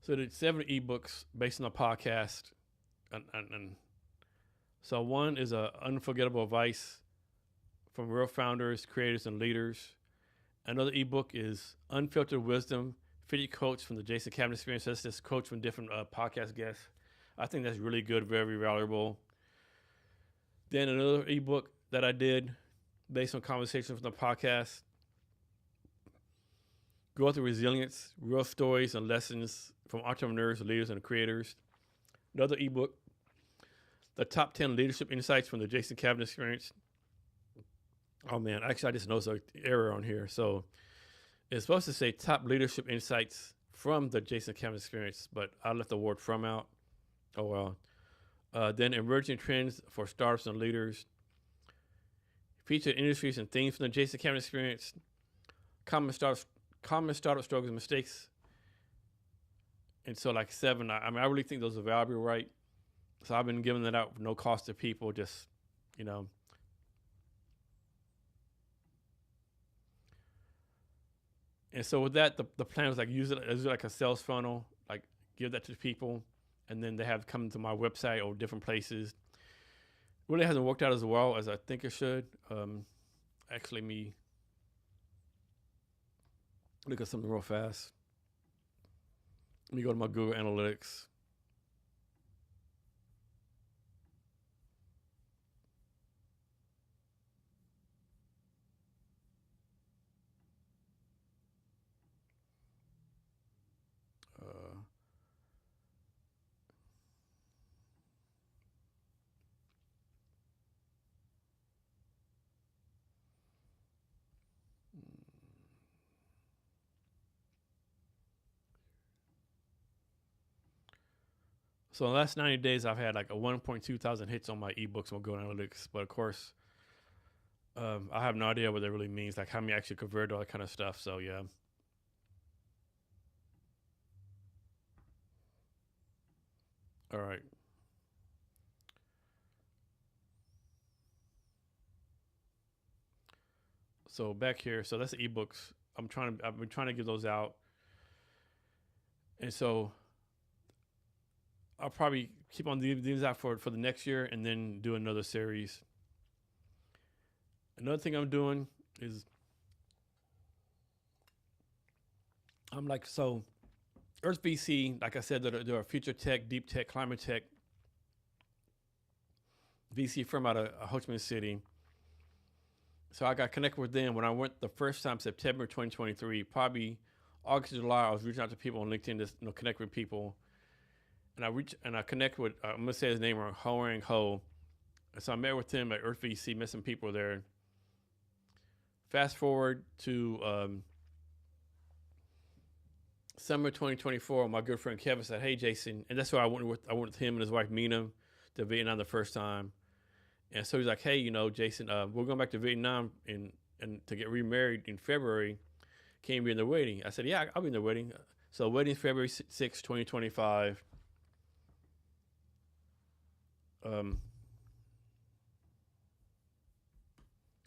did 7 ebooks based on the podcast. And so one is a unforgettable advice from real founders, creators, and leaders. Another ebook is Unfiltered Wisdom, 50 quotes from the Jason Kavanaugh Experience. That's just quotes from different podcast guests. I think that's really good, very valuable. Then another ebook that I did based on conversations from the podcast, Growth and Resilience, Real Stories and Lessons from Entrepreneurs, Leaders, and Creators. Another ebook, The Top 10 Leadership Insights from the Jason Kavanaugh Experience. Oh man, actually I just noticed an error on here. So it's supposed to say Top Leadership Insights from the Jason Kavanaugh Experience, but I left the word from out. Oh well. Then Emerging Trends for Startups and Leaders. Featured industries and themes from the Jason Kavanaugh Experience. Common startup struggles and mistakes. And so like 7, I really think those are valuable, right? So I've been giving that out for no cost to people, just, And so with that, the plan was like use it as like a sales funnel, like give that to people, and then they have come to my website or different places. Really hasn't worked out as well as I think it should. Actually, me look at something real fast. Let me go to my Google Analytics. So in the last 90 days, I've had like a 1.2 thousand hits on my ebooks on Google Analytics. But of course, I have no idea what that really means, like how many actually convert, all that kind of stuff. So yeah. All right. So back here, so that's the ebooks. I've been trying to give those out. And so I'll probably keep on these out for the next year and then do another series. Another thing I'm doing is I'm like, so Earth VC, like I said, there are future tech, deep tech, climate tech VC firm out of Ho Chi Minh City. So I got connected with them when I went the first time, September 2023, probably August, July. I was reaching out to people on LinkedIn to connect with people. And I connect with, I'm going to say his name wrong, Hoang Ho. And so I met with him at Earth VC, met some people there. Fast forward to summer 2024, my good friend Kevin said, "Hey, Jason," and that's why I went with him and his wife Mina to Vietnam the first time. And so he's like, "Hey, Jason, we're going back to Vietnam and to get remarried in February. Can you be in the wedding?" I said, "Yeah, I'll be in the wedding." So wedding's February 6, 2025.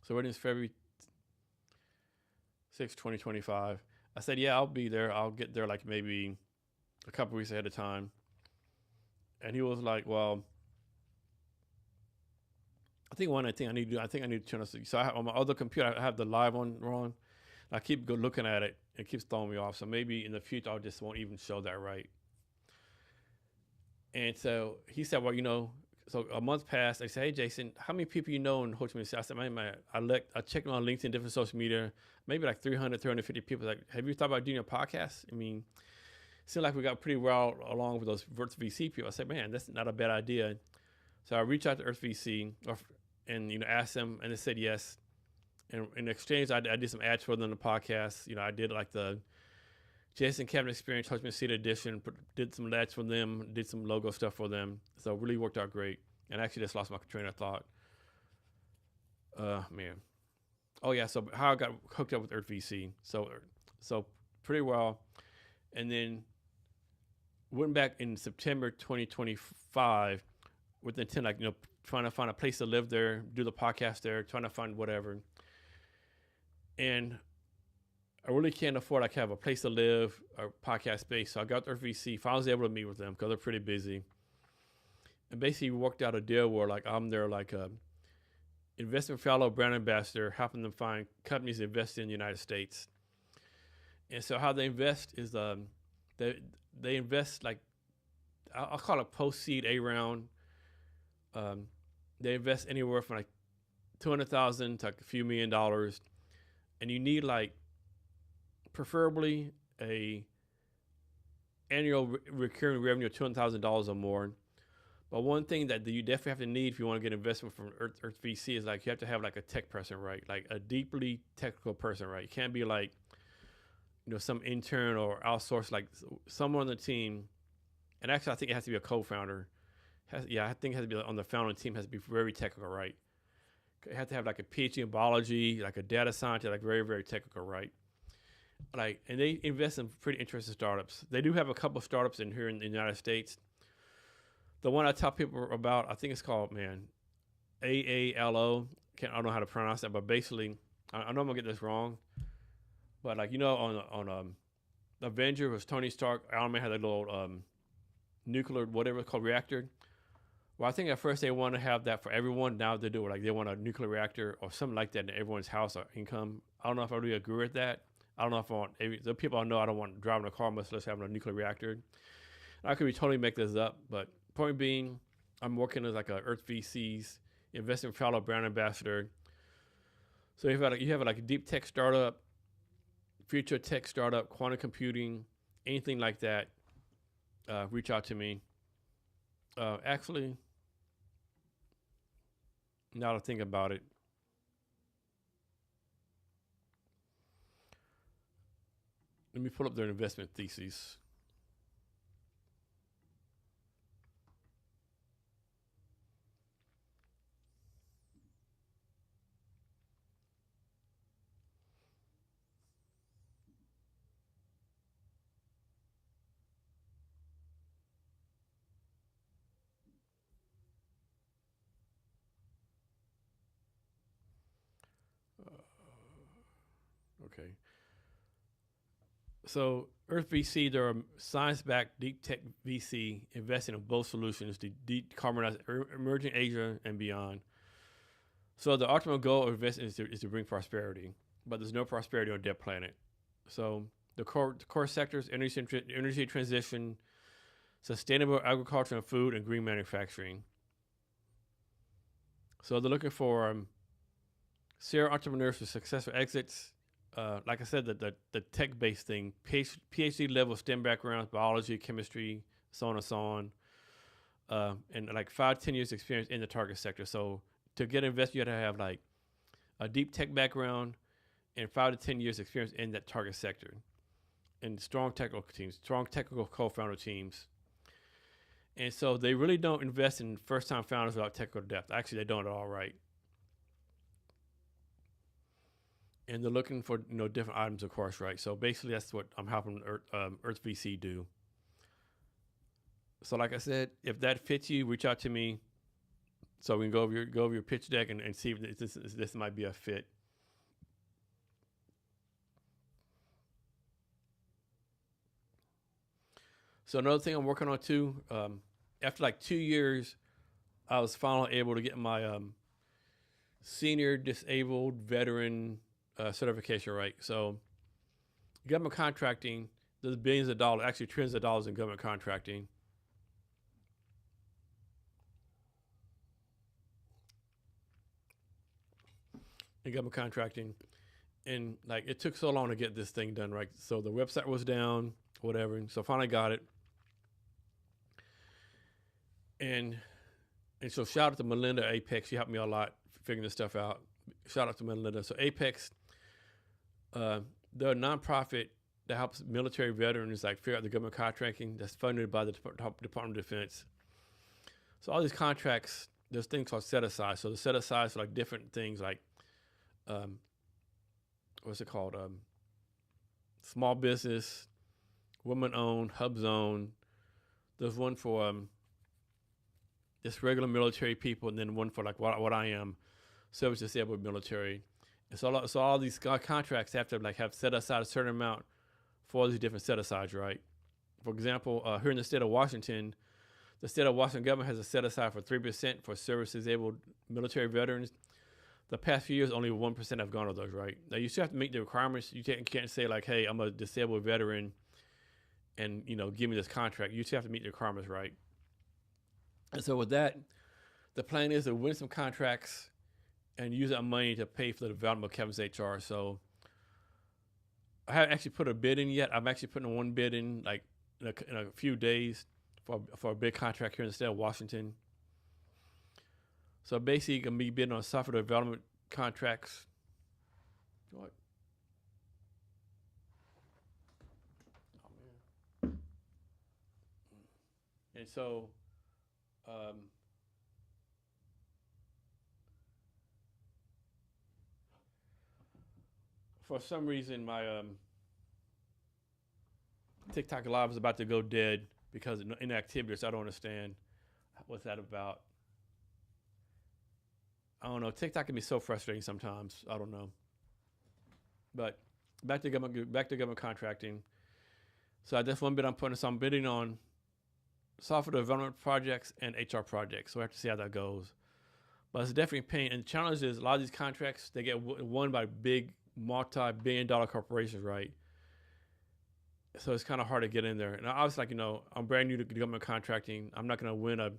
So wedding's February 6, 2025. I said, "Yeah, I'll be there. I'll get there like maybe a couple weeks ahead of time." And he was like, "Well, I think I need to turn this. So on my other computer, I have the live one wrong. I keep looking at it. It keeps throwing me off. So maybe in the future, I just won't even show that right." And so he said, "Well, So a month passed. They said, "Hey, Jason, how many people you know in Ho Chi Minh City?" I said, "Man, I checked on LinkedIn, different social media, maybe like 300, 350 people. Like, have you thought about doing a podcast?" I mean, it seemed like we got pretty well along with those Earth VC people. I said, "Man, that's not a bad idea." So I reached out to Earth VC and asked them, and they said yes. And in exchange, I did some ads for them on the podcast. I did like the Jason Kevin Experience, Ho Chi Minh City edition, did some ads for them, did some logo stuff for them. So it really worked out great. And I actually just lost my train of thought. Man. Oh yeah, so how I got hooked up with Earth VC. So pretty well. And then went back in September 2025 with the intent, trying to find a place to live there, do the podcast there, trying to find whatever. And I really can't afford have a place to live, a podcast space. So I got Earth VC. Finally was able to meet with them because they're pretty busy. And basically worked out a deal where I'm their investment fellow, brand ambassador, helping them find companies to invest in the United States. And so how they invest is they invest I'll call it post-seed A round. They invest anywhere from $200,000 to a few $1 million, and you need preferably a annual recurring revenue of $200,000 or more. But one thing that you definitely have to need if you want to get investment from Earth VC is you have to have a tech person, right? Like a deeply technical person, right? You can't be some intern or outsource, someone on the team. And actually, I think it has to be a co-founder. I think it has to be on the founding team, has to be very technical, right? You have to have a PhD in biology, a data scientist, very, very technical, right? And they invest in pretty interesting startups. They do have a couple of startups here in the United States. The one I tell people about, I think it's called, AALO. I don't know how to pronounce that, but basically, I know I'm gonna get this wrong. But on Avenger was Tony Stark. Iron Man had a little nuclear whatever it's called reactor. Well, I think at first they want to have that for everyone. Now they do it they want a nuclear reactor or something like that in everyone's house or income. I don't know if I really agree with that. I don't know if I want the people I know. I don't want driving a car, much less having a nuclear reactor. I could be totally make this up, but point being, I'm working as a Earth VC's investment fellow, brand ambassador. So you have a deep tech startup, future tech startup, quantum computing, anything like that. Reach out to me. Actually, now to think about it, let me pull up their investment thesis. Okay. So Earth VC, they're a science-backed deep tech VC investing in both solutions to decarbonize emerging Asia and beyond. So the ultimate goal of investing is to bring prosperity, but there's no prosperity on a dead planet. So the core sectors: energy transition, sustainable agriculture and food, and green manufacturing. So they're looking for serial entrepreneurs with successful exits. Like I said, the tech-based thing, PhD level STEM backgrounds, biology, chemistry, so on and so on, and 5 to 10 years experience in the target sector. So to get invested, you have to have a deep tech background and 5 to 10 years experience in that target sector, and strong technical teams, strong technical co-founder teams. And so they really don't invest in first-time founders without technical depth. Actually, they don't at all, right? And they're looking for different items, of course, right? So basically, that's what I'm helping Earth VC do. So like I said, if that fits you, reach out to me so we can go over your pitch deck and see if this might be a fit. So another thing I'm working on too, after 2 years, I was finally able to get my senior disabled veteran certification, right? So government contracting, there's billions of dollars, actually trillions of dollars in government contracting. in government contracting, and like it took so long to get this thing done, right? So the website was down, whatever, and so finally got it. And so shout out to Melinda Apex. She helped me a lot figuring this stuff out. Shout out to Melinda. So Apex, they're a nonprofit that helps military veterans like figure out the government contracting that's funded by the Department of Defense. So all these contracts, there's things called set aside. So the set aside for like different things like, what's it called? Small business, women owned, hub zone. There's one for just regular military people, and then one for like what I am, service disabled military. And so all these contracts have to like have set aside a certain amount for all these different set asides, right? For example, here in the state of Washington, the state of Washington government has a set aside for 3% for service disabled military veterans. The past few years, only 1% have gone to those, right? Now you still have to meet the requirements. You can't say like, hey, I'm a disabled veteran, and give me this contract. You still have to meet the requirements, right? And so with that, the plan is to win some contracts and use that money to pay for the development of Kevin's HR. So I haven't actually put a bid in yet. I'm actually putting one bid in like in a few days for a big contract here in the state of Washington. So basically, gonna be bidding on software development contracts. What? Oh man! And so, for some reason, my TikTok Live is about to go dead because of inactivity. So I don't understand what's that about. I don't know. TikTok can be so frustrating sometimes. I don't know. But back to government contracting. So that's one bid I'm putting. So I'm bidding on software development projects and HR projects. So I have to see how that goes. But it's definitely a pain. And the challenge is a lot of these contracts, they get won by big multi-billion-dollar corporations, right? So it's kind of hard to get in there. And I was like, I'm brand new to government contracting. I'm not going to win a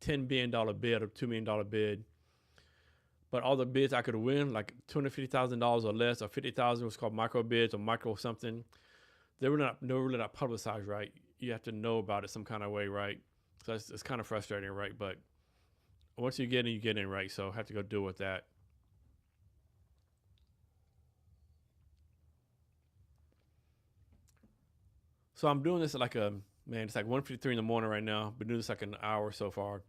$10 billion bid or $2 million bid. But all the bids I could win, like $250,000 or less, or $50,000 was called micro bids or micro something. They're really not publicized, right? You have to know about it some kind of way, right? So it's kind of frustrating, right? But once you get in, right? So I have to go deal with that. So I'm doing this at it's like 1:53 in the morning right now. Been doing this like an hour so far.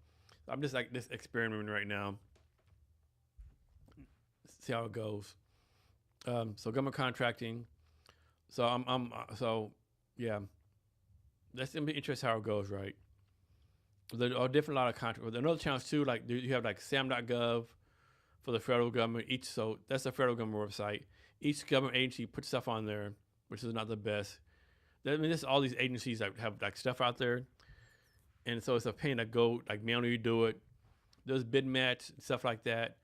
I'm just like this experimenting right now. See how it goes. So government contracting. So yeah, that's gonna be interesting how it goes, right? There are different lot of contracts. Another challenge too, like you have like SAM.gov for the federal government. So that's the federal government website. Each government agency puts stuff on there, which is not the best. There's all these agencies that have like stuff out there, and so it's a pain to go like manually do it. There's bid match stuff like that.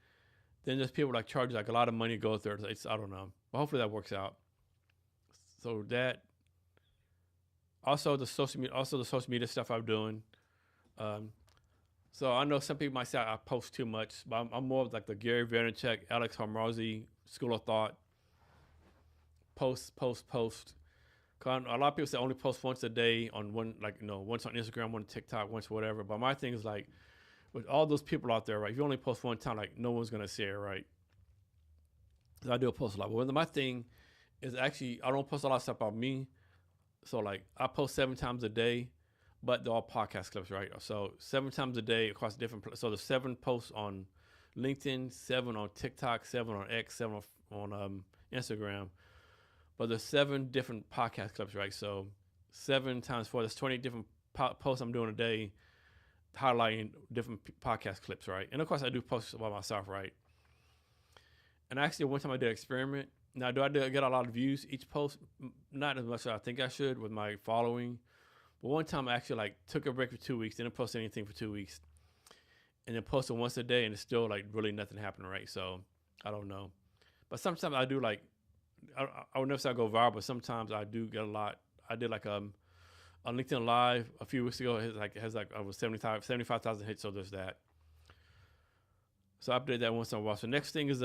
Then there's people like charge like a lot of money to go through. I don't know, but hopefully that works out. So that also the social media stuff I'm doing. So I know some people might say I post too much, but I'm more of like the Gary Vaynerchuk, Alex Hormozi school of thought. Post. A lot of people say only post once a day on once on Instagram, one on TikTok, once whatever. But my thing is like, with all those people out there, right? If you only post one time, like no one's gonna see it, right? So I do post a lot. But my thing is actually I don't post a lot of stuff about me. So like I post 7 times a day, but they're all podcast clips, right? So 7 times a day across different. So there's 7 posts on LinkedIn, 7 on TikTok, 7 on X, 7 on Instagram. But there's 7 different podcast clips, right? So 7 times 4, that's 20 different posts I'm doing a day, highlighting different podcast clips, right? And of course, I do posts about myself, right? And actually, one time I did an experiment. Now, do I get a lot of views each post? Not as much as I think I should with my following. But one time I actually like took a break for 2 weeks, didn't post anything for 2 weeks, and then posted once a day, and it's still like really nothing happened, right? So I don't know. But sometimes I do like, I would never say I go viral, but sometimes I do get a lot. I did like on LinkedIn Live a few weeks ago. It has like over 75,000 hits, so there's that. So I update that once in a while. So next thing is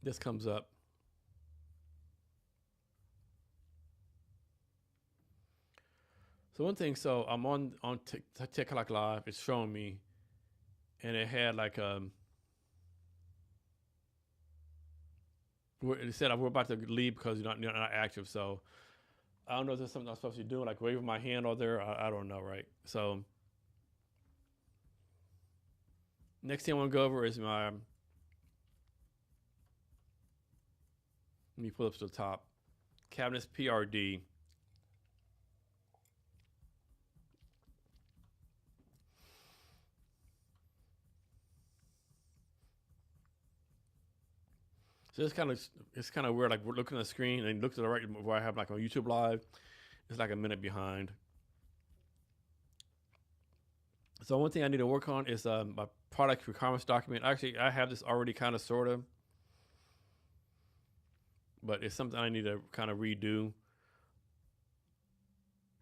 this comes up. So one thing, so I'm on TikTok Live. It's showing me, and it had like it said we're about to leave because you're not active. So I don't know if there's something I'm supposed to do, like waving my hand over there. I don't know, right? So next thing I want to go over is my. Let me pull up to the top. Cabinets PRD. So it's kind of weird. Like we're looking at the screen and look to the right where I have like on YouTube Live. It's like a minute behind. So one thing I need to work on is my product requirements document. Actually, I have this already kind of sort of, but it's something I need to kind of redo.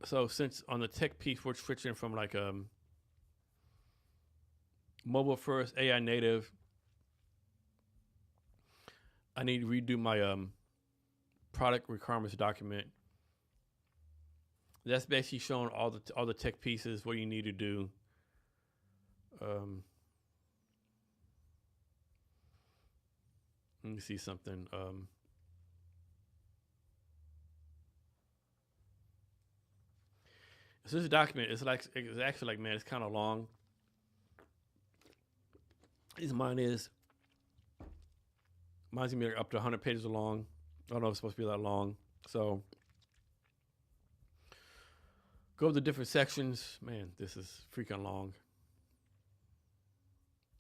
So since on the tech piece we're switching from like mobile first AI native, I need to redo my product requirements document. That's basically showing all the tech pieces, what you need to do. Let me see something. So this document is it's actually like, man, it's kind of long. Mine's gonna be up to 100 pages long. I don't know if it's supposed to be that long. So go to the different sections. Man, this is freaking long.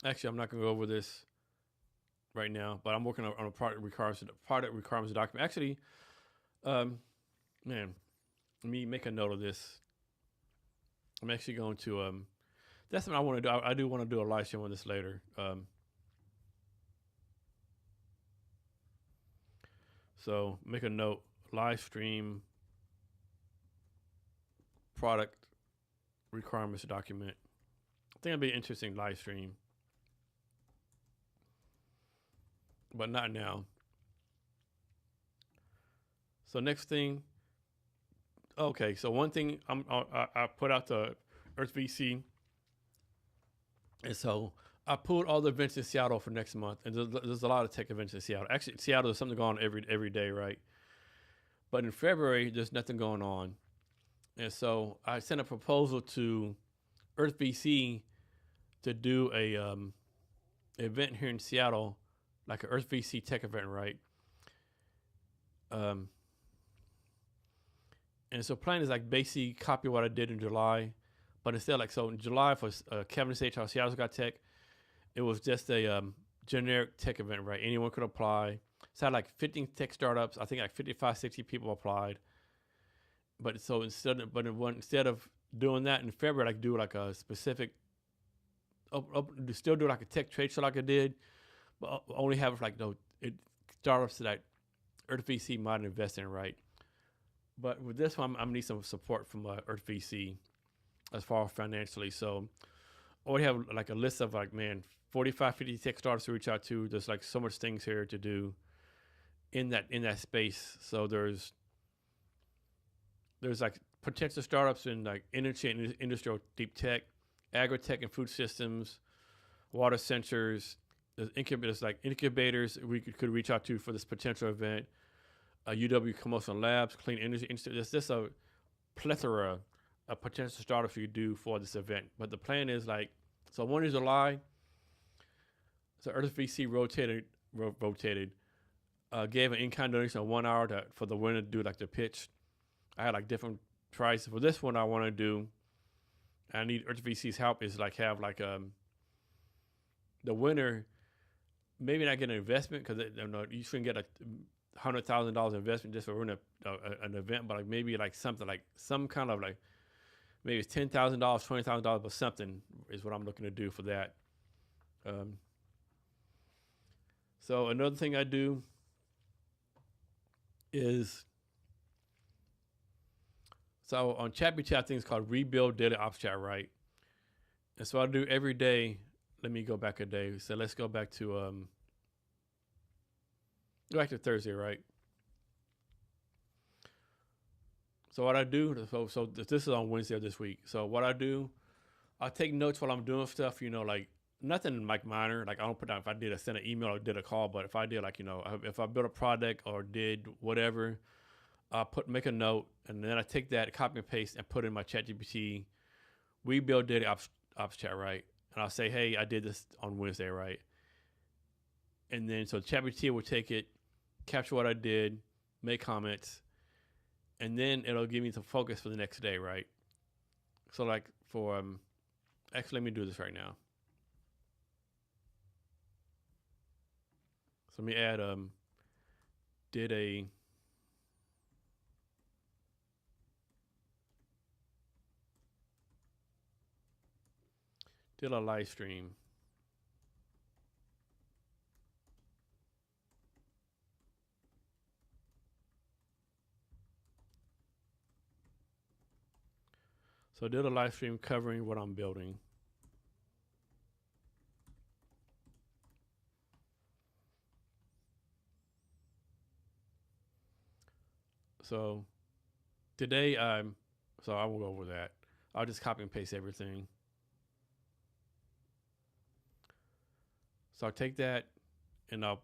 Actually, I'm not gonna go over this right now, but I'm working on a product requirements document. Actually, man, let me make a note of this. I'm actually going to that's what I want to do. I do want to do a live stream on this later. So make a note, live stream product requirements document. I think it'd be an interesting live stream, but not now. So next thing, okay. So one thing I put out the Earth VC, and so I pulled all the events in Seattle for next month, and there's a lot of tech events in Seattle. Actually, Seattle, there's something going on every day, right? But in February, there's nothing going on, and so I sent a proposal to Earth VC to do a event here in Seattle, like an Earth VC tech event, right? And so plan is like basically copy what I did in July, but instead like so in July for Kevin SHR Seattle's Got Tech, it was just a generic tech event, right? Anyone could apply. So I had like 15 tech startups. I think like 55, 60 people applied. But so instead of doing that in February, like do like a specific, still do like a tech trade show like I did, but only have like startups that Earth VC might invest in, right? But with this one, I'm gonna need some support from Earth VC as far as financially. So I already have like a list of like, man, 45, 50 tech startups to reach out to. There's like so much things here to do in that space. So there's like potential startups in like energy and industrial deep tech, agri-tech and food systems, water sensors. There's incubators we could reach out to for this potential event. UW Commercial Labs, Clean Energy Institute. There's just a plethora of potential startups you could do for this event. But the plan is like, so 1 July, so Earth VC rotated, gave an in-kind donation of 1 hour for the winner to do like the pitch. I had like different prices for this one. I want to do. I need Earth VC's help. Is like have like the winner maybe not get an investment because you shouldn't get $100,000 investment just for running an event, but like maybe like something like some kind of like maybe it's $10,000, $20,000, but something is what I'm looking to do for that. So another thing I do is so on ChatGPT, I think it's called Rebuild Daily Ops Chat, right? And so I do every day. Let me go back a day. So let's go back to Go back to Thursday, right? So what I do, so this is on Wednesday of this week. So what I do, I take notes while I'm doing stuff, like nothing like minor. Like I don't put down if I send an email or did a call, but if I did like, if I built a project or did whatever, I make a note and then I take that, copy and paste and put in my ChatGPT. We build daily ops chat, right? And I'll say, hey, I did this on Wednesday, right? And then so ChatGPT will take it, capture what I did, make comments, and then it'll give me some focus for the next day, right? So like for actually, let me do this right now. So let me add did a live stream. So I did a live stream covering what I'm building. So today so I won't go over that. I'll just copy and paste everything. So I'll take that and I'll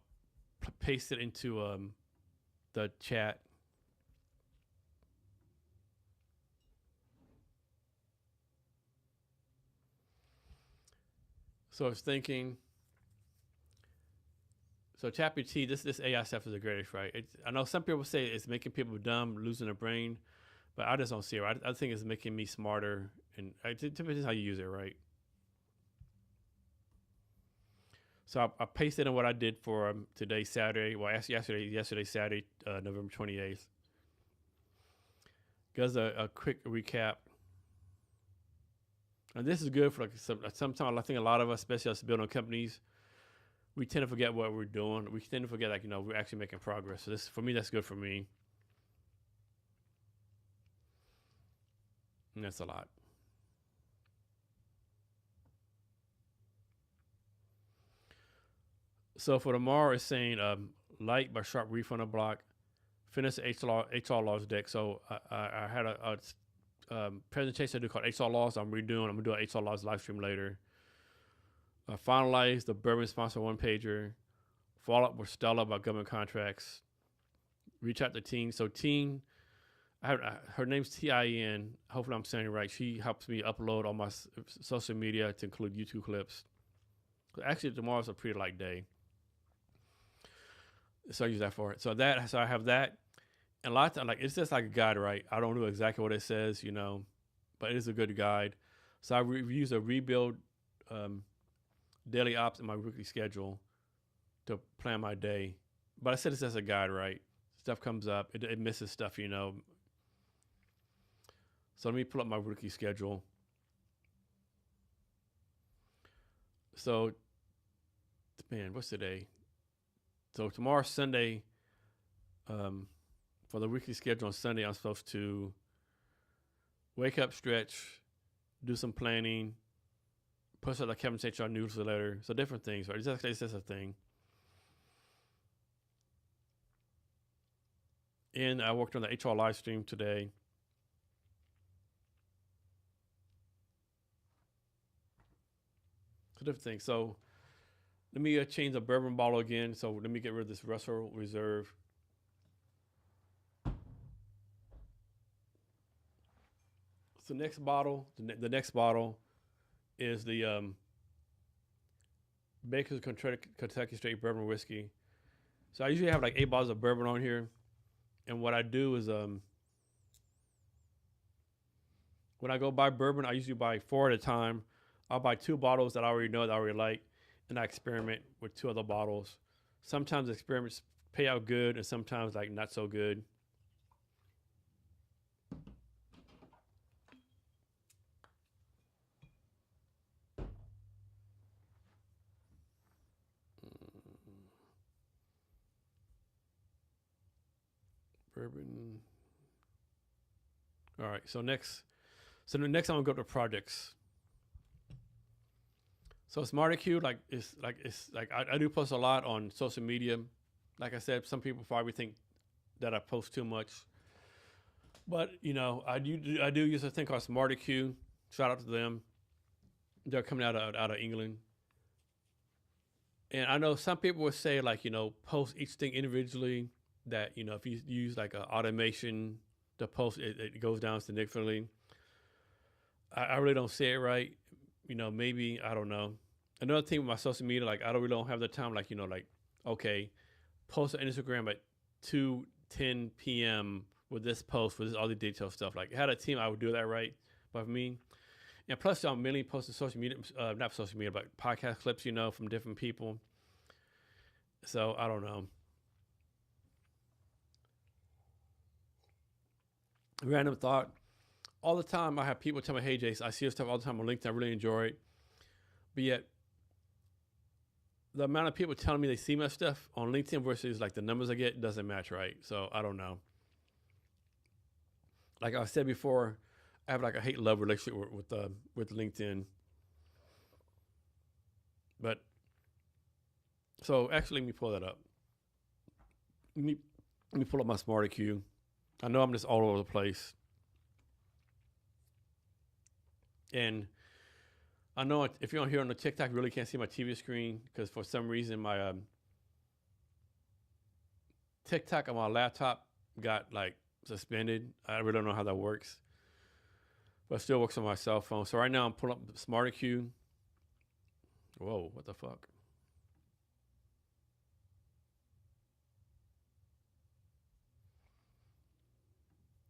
paste it into the chat. So I was thinking, so ChatGPT, this AI stuff is the greatest, right? I know some people say it's making people dumb, losing their brain, but I just don't see it. I think it's making me smarter, and typically how you use it, right? So I pasted in what I did for today, Saturday. Well, actually yesterday, Saturday, November 28th. Gives a quick recap. And this is good for like sometimes I think a lot of us, especially us building companies, we tend to forget what we're doing. We tend to forget like, we're actually making progress. So this, for me, that's good for me. And that's a lot. So for tomorrow, it's saying light but sharp reef on the block. Finish the HR laws deck. So I had a presentation I do called HR laws. I'm redoing. I'm gonna do an HR laws live stream later. Finalize the bourbon sponsor one pager. Follow up with Stella about government contracts. Reach out to Teen. So Teen, her name's Tin. Hopefully I'm saying it right. She helps me upload all my social media to include YouTube clips. Actually, tomorrow's a pretty light day, so I use that for it. So I have that, and a lot of times, like it's just like a guide, right? I don't know exactly what it says, but it is a good guide. So I use a rebuild daily ops in my weekly schedule to plan my day. But I said it's just a guide, right? Stuff comes up, it misses stuff, So let me pull up my weekly schedule. So, man, what's today? So tomorrow's Sunday. For the weekly schedule on Sunday, I'm supposed to wake up, stretch, do some planning, post out the Kevin St. John newsletter. So different things, right? It's just a thing. And I worked on the HR live stream today. So different things. So let me change the bourbon bottle again. So let me get rid of this Russell Reserve. So next bottle, the next bottle is the Baker's Kentucky Straight Bourbon Whiskey. So I usually have like 8 bottles of bourbon on here. And what I do is when I go buy bourbon, I usually buy 4 at a time. I'll buy 2 bottles that I already know that I already like, and I experiment with 2 other bottles. Sometimes experiments pay out good, and sometimes like not so good. Bourbon. All right. So the next I'm gonna go to projects. So SmarterQ, I do post a lot on social media, Like I said, some people probably think that I post too much, but I do use a thing called SmarterQ. Shout out to them. They're coming out of England, and I know some people would say like post each thing individually. That if you use like an automation to post, it goes down significantly. I really don't say it right. Maybe I don't know. Another thing with my social media, like I don't have the time. Like like okay, post on Instagram at 2:10 p.m. with this post with this all the detailed stuff. Like had a team, I would do that right. But for me, and plus I'm mainly posting social media, not social media, but podcast clips, from different people. So I don't know. Random thought. All the time I have people tell me, "Hey, Jace, I see your stuff all the time on LinkedIn. I really enjoy it." But yet, the amount of people telling me they see my stuff on LinkedIn versus like the numbers I get doesn't match right. So I don't know. Like I said before, I have like a hate love relationship with LinkedIn. But so actually, let me pull that up. Let me pull up my SmarterQ. I know I'm just all over the place, and I know if you're on here on the TikTok, you really can't see my TV screen because for some reason my TikTok on my laptop got like suspended. I really don't know how that works, but it still works on my cell phone. So right now I'm pulling up SmarterQ. Whoa, what the fuck?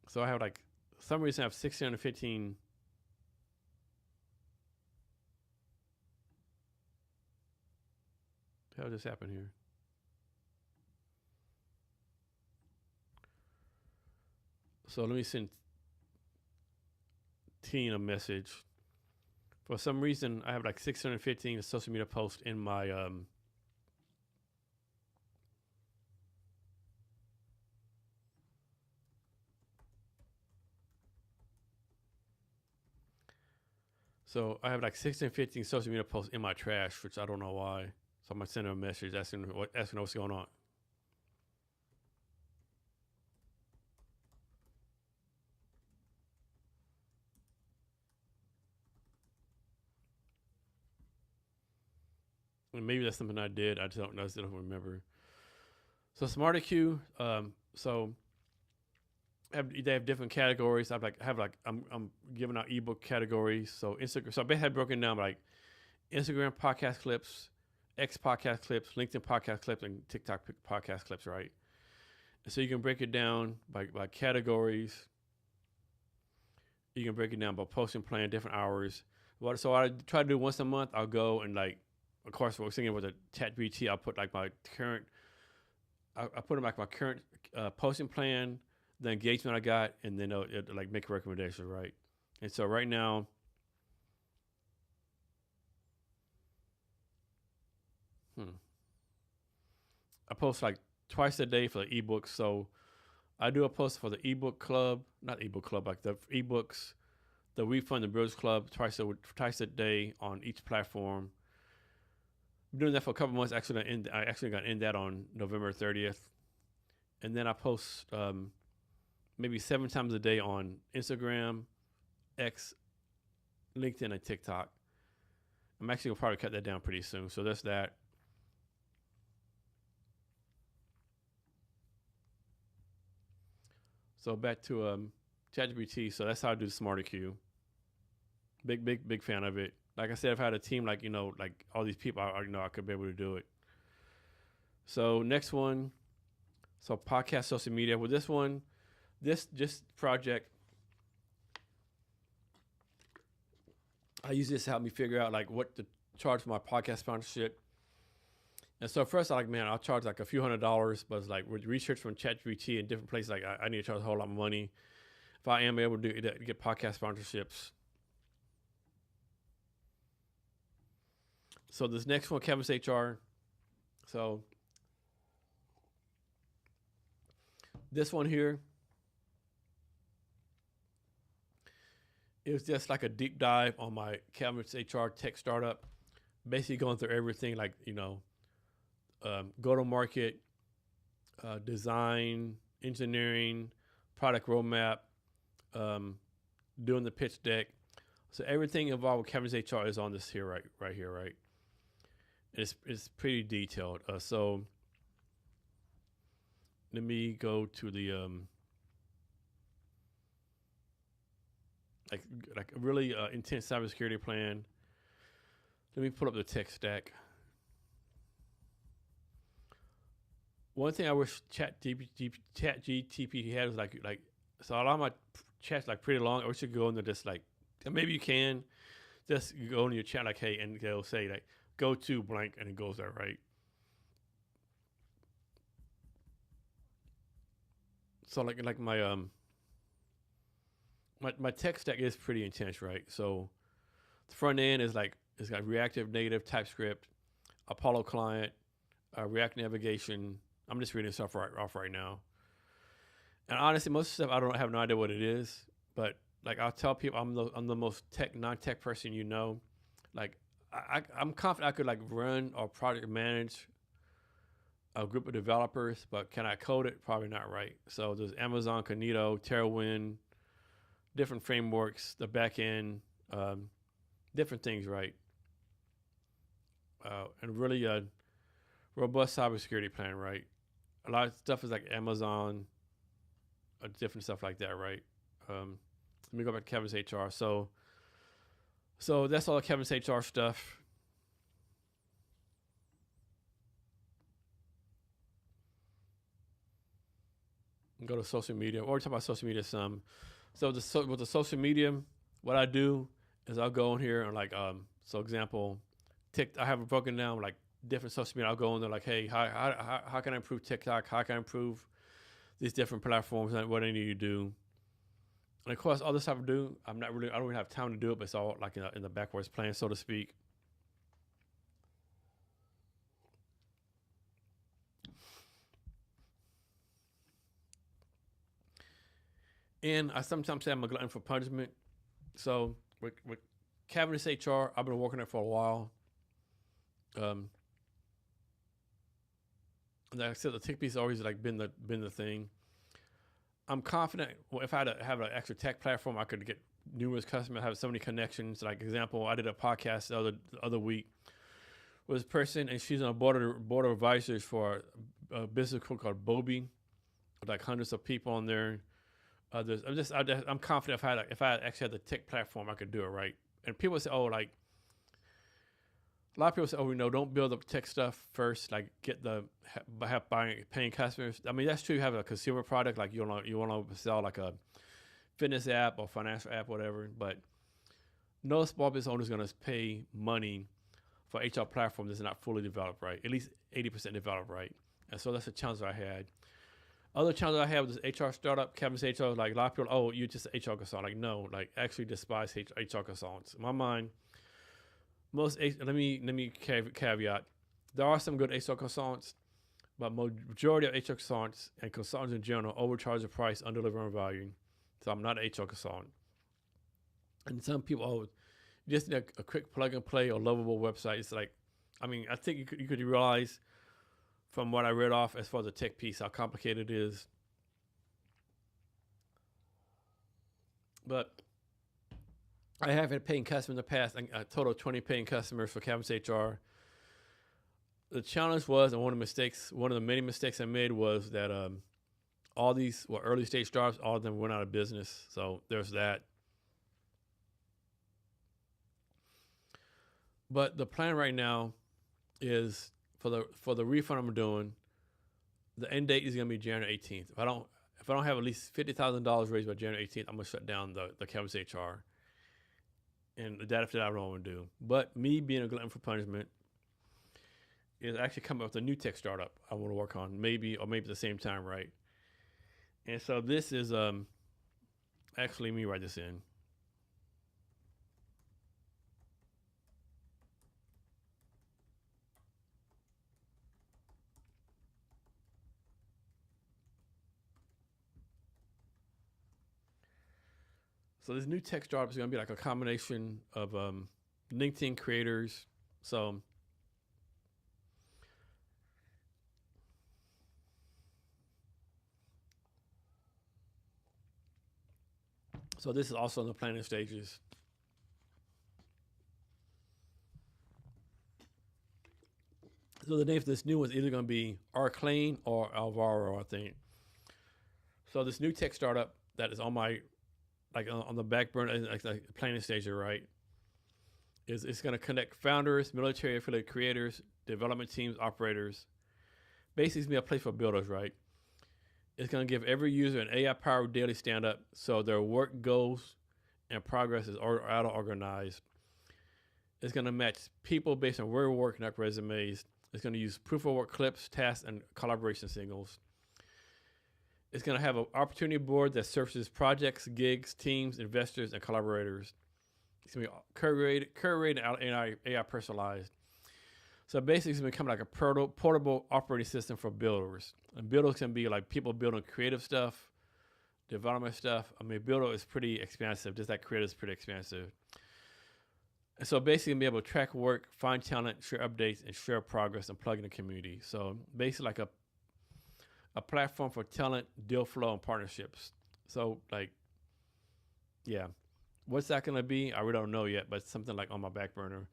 So I have like, for some reason I have 615. How did this happen here? So let me send Teen a message. For some reason, I have like 615 social media posts in my so I have like 615 social media posts in my trash, which I don't know why. So I'm gonna send her a message asking what's going on. And maybe that's something I did. I just don't know. I still don't remember. So SmarterQ. So they have different categories. I'm giving out ebook categories. So Instagram. So I basically have broken down like Instagram podcast clips, X podcast clips, LinkedIn podcast clips, and TikTok podcast clips. Right. And so you can break it down by categories. You can break it down by posting plan, different hours. So I try to do once a month. I'll go and like, of course, we're singing with a ChatGPT. I'll put like my current. I put in like my current posting plan, the engagement I got, and then it'll like make a recommendation, right? And so right now, I post like twice a day for the ebooks. So I do a post for the ebook club, not ebook club, like the ebooks, the Refund the Builders Club twice a day on each platform. I'm doing that for a couple months. I actually got in that on November 30th, and then I post maybe 7 times a day on Instagram, X, LinkedIn, and TikTok. I'm actually gonna probably cut that down pretty soon. So that's that. So back to ChatGPT. So that's how I do SmarterQ. Big fan of it. Like I said, if I had a team like like all these people, I could be able to do it. So next one. So podcast social media. With this one, this project, I use this to help me figure out like what to charge for my podcast sponsorship. And so first, I'll charge like a few $100s, but it's like with research from ChatGPT and different places, like I need to charge a whole lot of money if I am able to get podcast sponsorships. So this next one, Canvas HR. So this one here is just like a deep dive on my Canvas HR tech startup, basically going through everything like go to market, design, engineering, product roadmap, um, doing the pitch deck. So everything involved with Kevin's HR is on this here, right here, right. It's pretty detailed. So let me go to the like a really intense cybersecurity plan. Let me pull up the tech stack. One thing I wish ChatGPT had was like so a lot of my chats like pretty long. I wish you could go into this like, and maybe you can just go into your chat like, hey, and they'll say like go to blank and it goes there, right? So like my tech stack is pretty intense, right? So the front end is like it's got reactive native TypeScript, Apollo client, React navigation. I'm just reading stuff off right now. And honestly, most of the stuff I don't have no idea what it is. But like I'll tell people I'm the most non-tech person you know. Like I'm confident I could like run or project manage a group of developers, but can I code it? Probably not, right? So there's Amazon, Cognito, Tailwind, different frameworks, the back end, different things, right? And really a robust cybersecurity plan, right? A lot of stuff is like Amazon, different stuff like that, right? Let me go back to Kevin's HR. So that's all the Kevin's HR stuff. Go to social media, or talk about social media some. So with the social media, what I do is I'll go in here and like, so example, I have it broken down like different social media. I'll go in there like, hey, how can I improve TikTok? How can I improve these different platforms and what I need to do? And of course, all this stuff I do, I don't really have time to do it, but it's all like in the backwards plan, so to speak. And I sometimes say I'm a glutton for punishment. So with Cavness HR, I've been working it for a while. Like I said, the tick piece always like been the thing. I'm confident if I had to have an extra tech platform, I could get numerous customers, have so many connections. Like example, I did a podcast the other week with a person, and she's on a board of advisors for a business called Bobby, with like hundreds of people on there. I'm confident if I actually had the tech platform, I could do it right. And people say, oh, like a lot of people say, oh, don't build up tech stuff first. Like get paying customers. I mean, that's true. You have a consumer product, like you want to sell like a fitness app or financial app, whatever. But no small business owner is going to pay money for HR platform that's not fully developed right, at least 80% developed right. And so that's a challenge I had. Other challenge I had with this HR startup, Kevin's HR, like a lot of people, oh, you're just an HR consultant. Like, no, like actually despise HR consultants. In my mind, let me caveat. There are some good HR consultants, but majority of HR consultants and consultants in general overcharge the price, under-delivering value. So I'm not an HR consultant. And some people, oh, just need a quick plug and play or lovable website. It's like, I mean, I think you could realize from what I read off as far as the tech piece, how complicated it is. But I have had paying customers in the past, a total of 20 paying customers for Kevin's HR. The challenge was, and one of the many mistakes I made was that all these early stage startups, all of them went out of business. So there's that. But the plan right now is for the refund I'm doing, the end date is going to be January 18th. If I don't have at least $50,000 raised by January 18th, I'm going to shut down the Kevin's HR. And that after that, I don't want to do. But me being a glutton for punishment is actually coming up with a new tech startup I want to work on, maybe at the same time, right? And so this is actually, let me write this in. So this new tech startup is going to be like a combination of LinkedIn creators. So So this is also in the planning stages. So the name for this new one is either going to be Arclane or Alvaro, I think. So this new tech startup that is on my, like on the back burner, like planning stage, right? Is it's going to connect founders, military affiliate creators, development teams, operators. Basically, it's going to be a place for builders, right? It's going to give every user an AI-powered daily stand-up so their work goals and progress is auto-organized. It's going to match people based on real work, not resumes. It's going to use proof of work clips, tasks, and collaboration signals. It's going to have an opportunity board that surfaces projects, gigs, teams, investors, and collaborators. It's going to be curated and AI personalized. So basically, it's going to become like a portable operating system for builders. And builders can be like people building creative stuff, development stuff. I mean, builder is pretty expansive, just like creative is pretty expansive. And so basically, be able to track work, find talent, share updates, and share progress and plug in the community. So basically, like a platform for talent, deal flow, and partnerships. So like, yeah, what's that going to be? I really don't know yet, but it's something like on my back burner.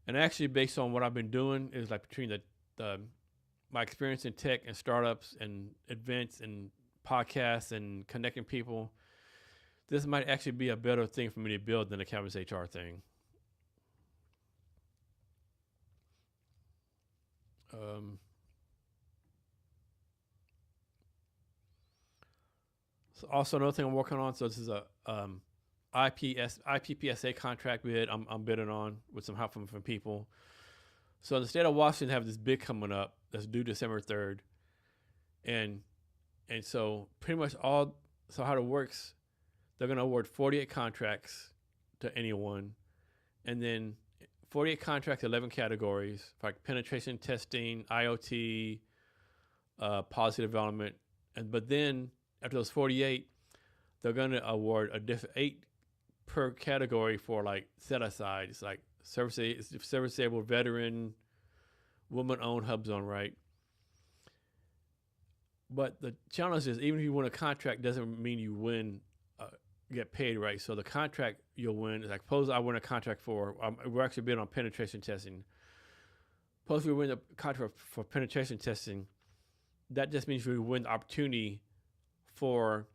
And actually, based on what I've been doing, is like between my experience in tech and startups and events and podcasts and connecting people, this might actually be a better thing for me to build than the Canvas HR thing. So also another thing I'm working on. So this is a IPPSA contract bid I'm bidding on with some help from people. So in the state of Washington have this bid coming up that's due December 3rd. And so pretty much so how it works, they're going to award 48 contracts to anyone. And then 48 contracts, 11 categories, like penetration testing, IoT, policy development. But then after those 48, they're going to award a different 8 per category for like set aside. It's like service disabled, veteran, woman-owned hub zone, right? But the challenge is, even if you win a contract, doesn't mean you win, get paid, right? So the contract you'll win is like, suppose I win a contract for, we're actually bidding on penetration testing. Suppose we win the contract for penetration testing, that just means we win the opportunity for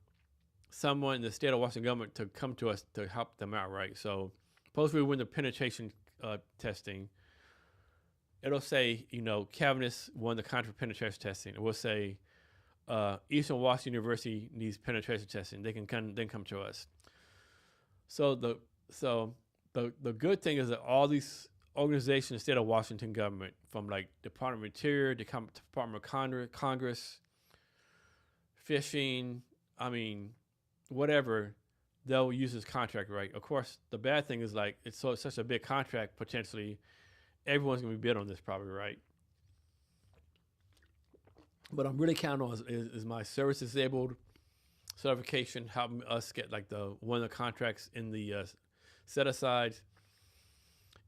someone in the state of Washington government to come to us to help them out, right? So suppose we win the penetration testing. It'll say, Cavness won the contract for penetration testing. It will say, Eastern Washington University needs penetration testing. They can come to us. So the good thing is that all these organizations in the state of Washington government, from like Department of Interior, Department of Congress, fishing, whatever, they'll use this contract, right? Of course, the bad thing is like it's such a big contract, potentially everyone's gonna be bid on this probably, right? But I'm really counting on is my service disabled certification helping us get like one of the contracts in the set aside,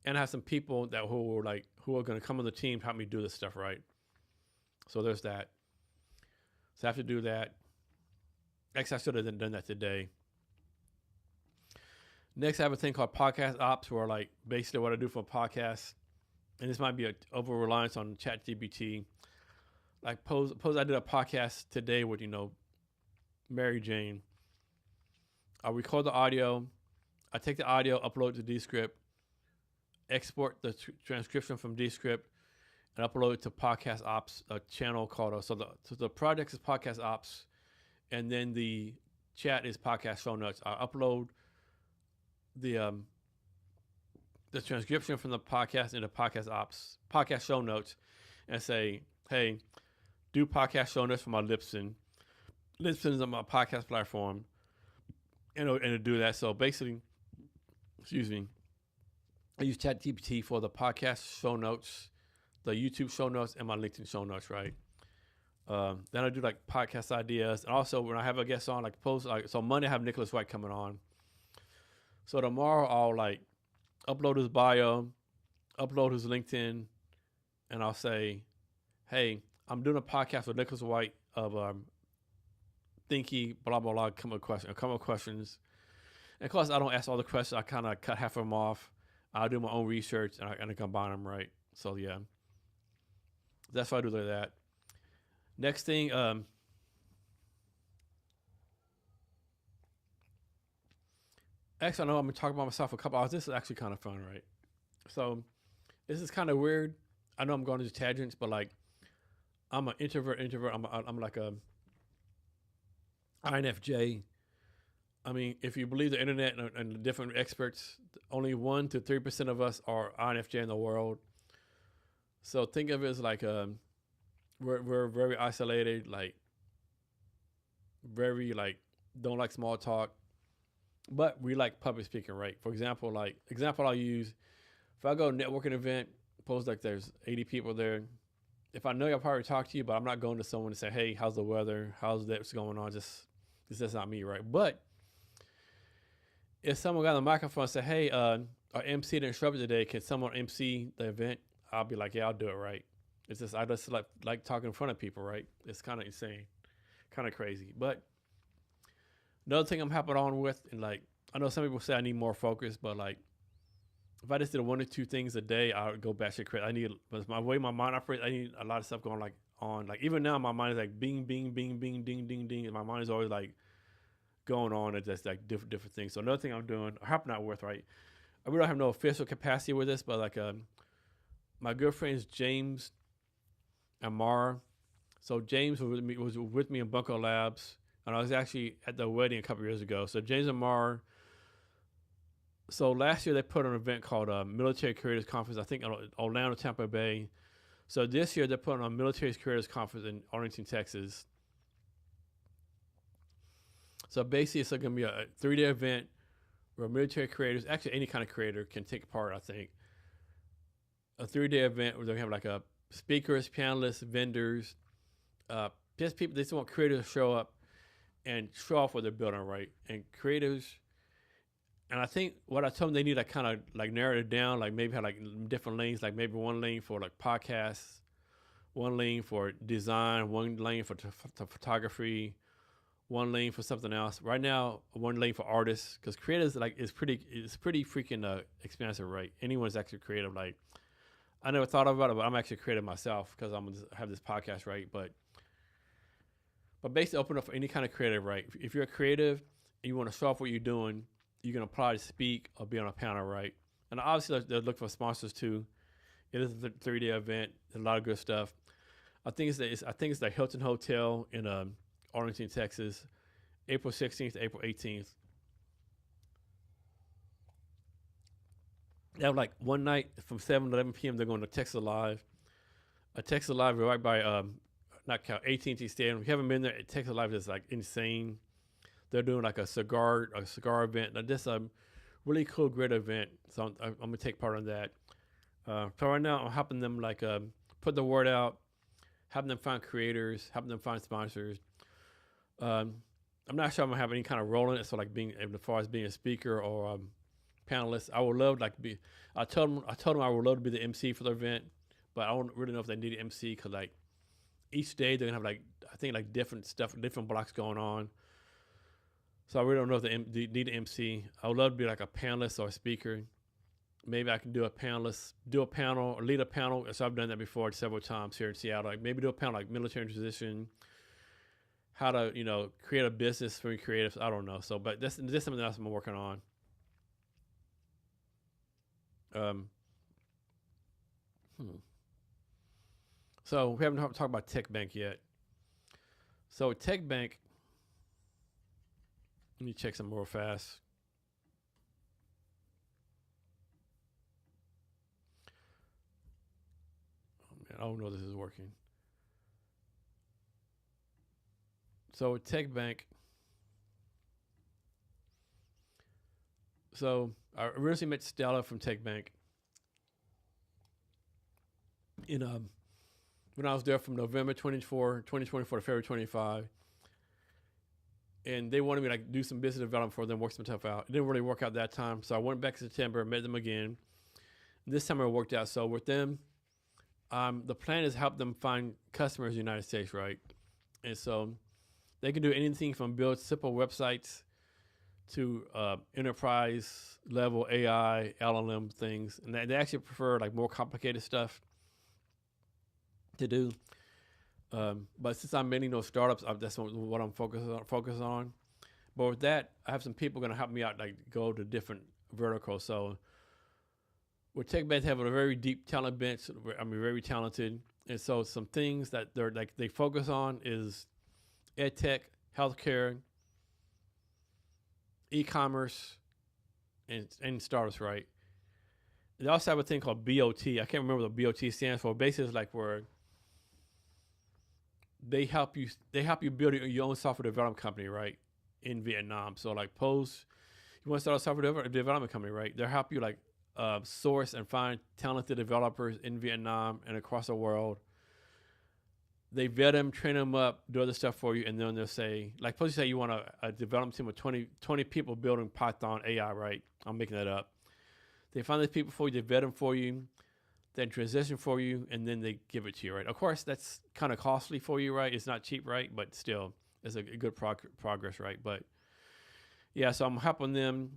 and have some people who are going to come on the team to help me do this stuff, right? So there's that. So I have to do that. Actually, I should have done that today. Next, I have a thing called podcast ops, where like basically what I do for a podcast, and this might be an over reliance on ChatGPT. Like suppose I did a podcast today with Mary Jane. I record the audio, I take the audio, upload it to Descript, export the transcription from Descript, and upload it to Podcast Ops, a channel called so the project is Podcast Ops, and then the chat is Podcast Show Notes. I upload the transcription from the podcast into Podcast Ops, Podcast Show Notes, and say, hey, do Podcast Show Notes for my Libsyn. Libsyn is on my podcast platform, and to do that. So basically, I use ChatGPT for the podcast show notes, the YouTube show notes, and my LinkedIn show notes, right? Then I do like podcast ideas, and also when I have a guest on, so Monday I have Nicholas White coming on. So tomorrow I'll like upload his bio, upload his LinkedIn, and I'll say, hey, I'm doing a podcast with Nicholas White of Thinky, blah, blah, blah, come up questions. And of course, I don't ask all the questions. I kind of cut half of them off. I'll do my own research and I combine them right. So yeah, that's why I do like that. Next thing, actually, I know I'm gonna talk about myself for a couple hours. This is actually kind of fun, right? So this is kind of weird. I know I'm going into tangents, but like I'm an introvert. I'm like a INFJ. I mean, if you believe the internet and the different experts, only 1 to 3% of us are INFJ in the world. So think of it as like we're very isolated, like very like don't like small talk, but we like public speaking, right? For example, like example I'll use, if I go to a networking event, suppose like there's 80 people there. If I know I'll probably talk to you, but I'm not going to someone and say, hey, how's the weather? How's this going on? That's not me, right? But if someone got on the microphone and said, hey, our MC didn't show up today, can someone MC the event? I'll be like, yeah, I'll do it, right? It's just, I just like talking in front of people, right? It's kind of insane, kind of crazy. But another thing I'm hopping on with, and like, I know some people say I need more focus, but like, if I just did 1 or 2 things a day, I would go back to credit. I need, but my way my mind operates, I need a lot of stuff going like on. Like even now, my mind is like bing, bing, bing, bing, ding, ding, ding, and my mind is always like going on at just like different things. So another thing I'm doing, I hope not with, right? I really don't have no official capacity with this, but like my good friends James and Mara. So James was with me in Bunko Labs, and I was actually at the wedding a couple years ago. So James and Mara. So last year they put on an event called Military Creators Conference, I think in Orlando, Tampa Bay. So this year they're putting on Military Creators Conference in Arlington, Texas. So basically it's going to be a 3-day event where military creators, actually any kind of creator, can take part, I think. A 3-day event where they have like a speakers, panelists, vendors, just people, they just want creators to show up and show off what they're building, right? And creators, and I think what I told them, they need to kind of like narrow it down, like maybe have like different lanes, like maybe one lane for like podcasts, one lane for design, one lane for photography, one lane for something else. Right now, one lane for artists, because creators like it's pretty freaking expensive, right? Anyone's actually creative. Like I never thought about it, but I'm actually creative myself because I'm gonna have this podcast, right? But basically, open up for any kind of creative, right? If you're a creative and you want to show off what you're doing, you can apply to speak or be on a panel, right? And obviously, they're looking for sponsors too. It is a 3-day event. There's a lot of good stuff. I think it's the Hilton Hotel in Arlington, Texas, April 16th to April 18th. They have like one night from 7 to 11 p.m. They're going to Texas Live. Texas Live right by not count AT&T Stadium. If you haven't been there, Texas Live is like insane. They're doing like a cigar event. Now, this is a really cool, great event. So I'm gonna take part in that. So right now, I'm helping them like put the word out, helping them find creators, helping them find sponsors. I'm not sure I'm gonna have any kind of role in it. So like being as far as being a speaker or panelist, I would love like be. I told them I would love to be the MC for the event, but I don't really know if they need an MC because like each day they're gonna have like I think like different stuff, different blocks going on. So I really don't know if they need an MC. I would love to be like a panelist or a speaker. Maybe I can do a panel, or lead a panel. So I've done that before several times here in Seattle. Like maybe do a panel like military transition, how to create a business for creatives. I don't know. So, but this is something else I'm working on. So we haven't talked about TechBank yet. So TechBank. Let me check some more fast. Oh man, I don't know if this is working. So TechBank. So I originally met Stella from TechBank. When I was there from November 2024 to February 25. And they wanted me to like do some business development for them, work some stuff out. It didn't really work out that time. So I went back in September, met them again. This time it worked out. So with them, the plan is help them find customers in the United States, right? And so they can do anything from build simple websites to enterprise level AI, LLM things, and they actually prefer like more complicated stuff to do. But since I'm mainly no startups, that's what I'm focused on. But with that, I have some people going to help me out, like go to different verticals. So with TechBank, have a very deep talent bench. I mean, very talented. And so some things that they're like they focus on is ed tech, healthcare, e-commerce, and startups, right? They also have a thing called BOT. I can't remember what the BOT stands for. Basically, it's like where they help you build your own software development company, right? In Vietnam. So like Pose, you want to start a software development company, right? They'll help you like source and find talented developers in Vietnam and across the world. They vet them, train them up, do other stuff for you, and then they'll say, like, suppose you say you want a development team with 20 people building Python AI, right? I'm making that up. They find these people for you, they vet them for you, then transition for you, and then they give it to you, right? Of course, that's kind of costly for you, right? It's not cheap, right? But still, it's a good progress, right? But yeah, so I'm helping them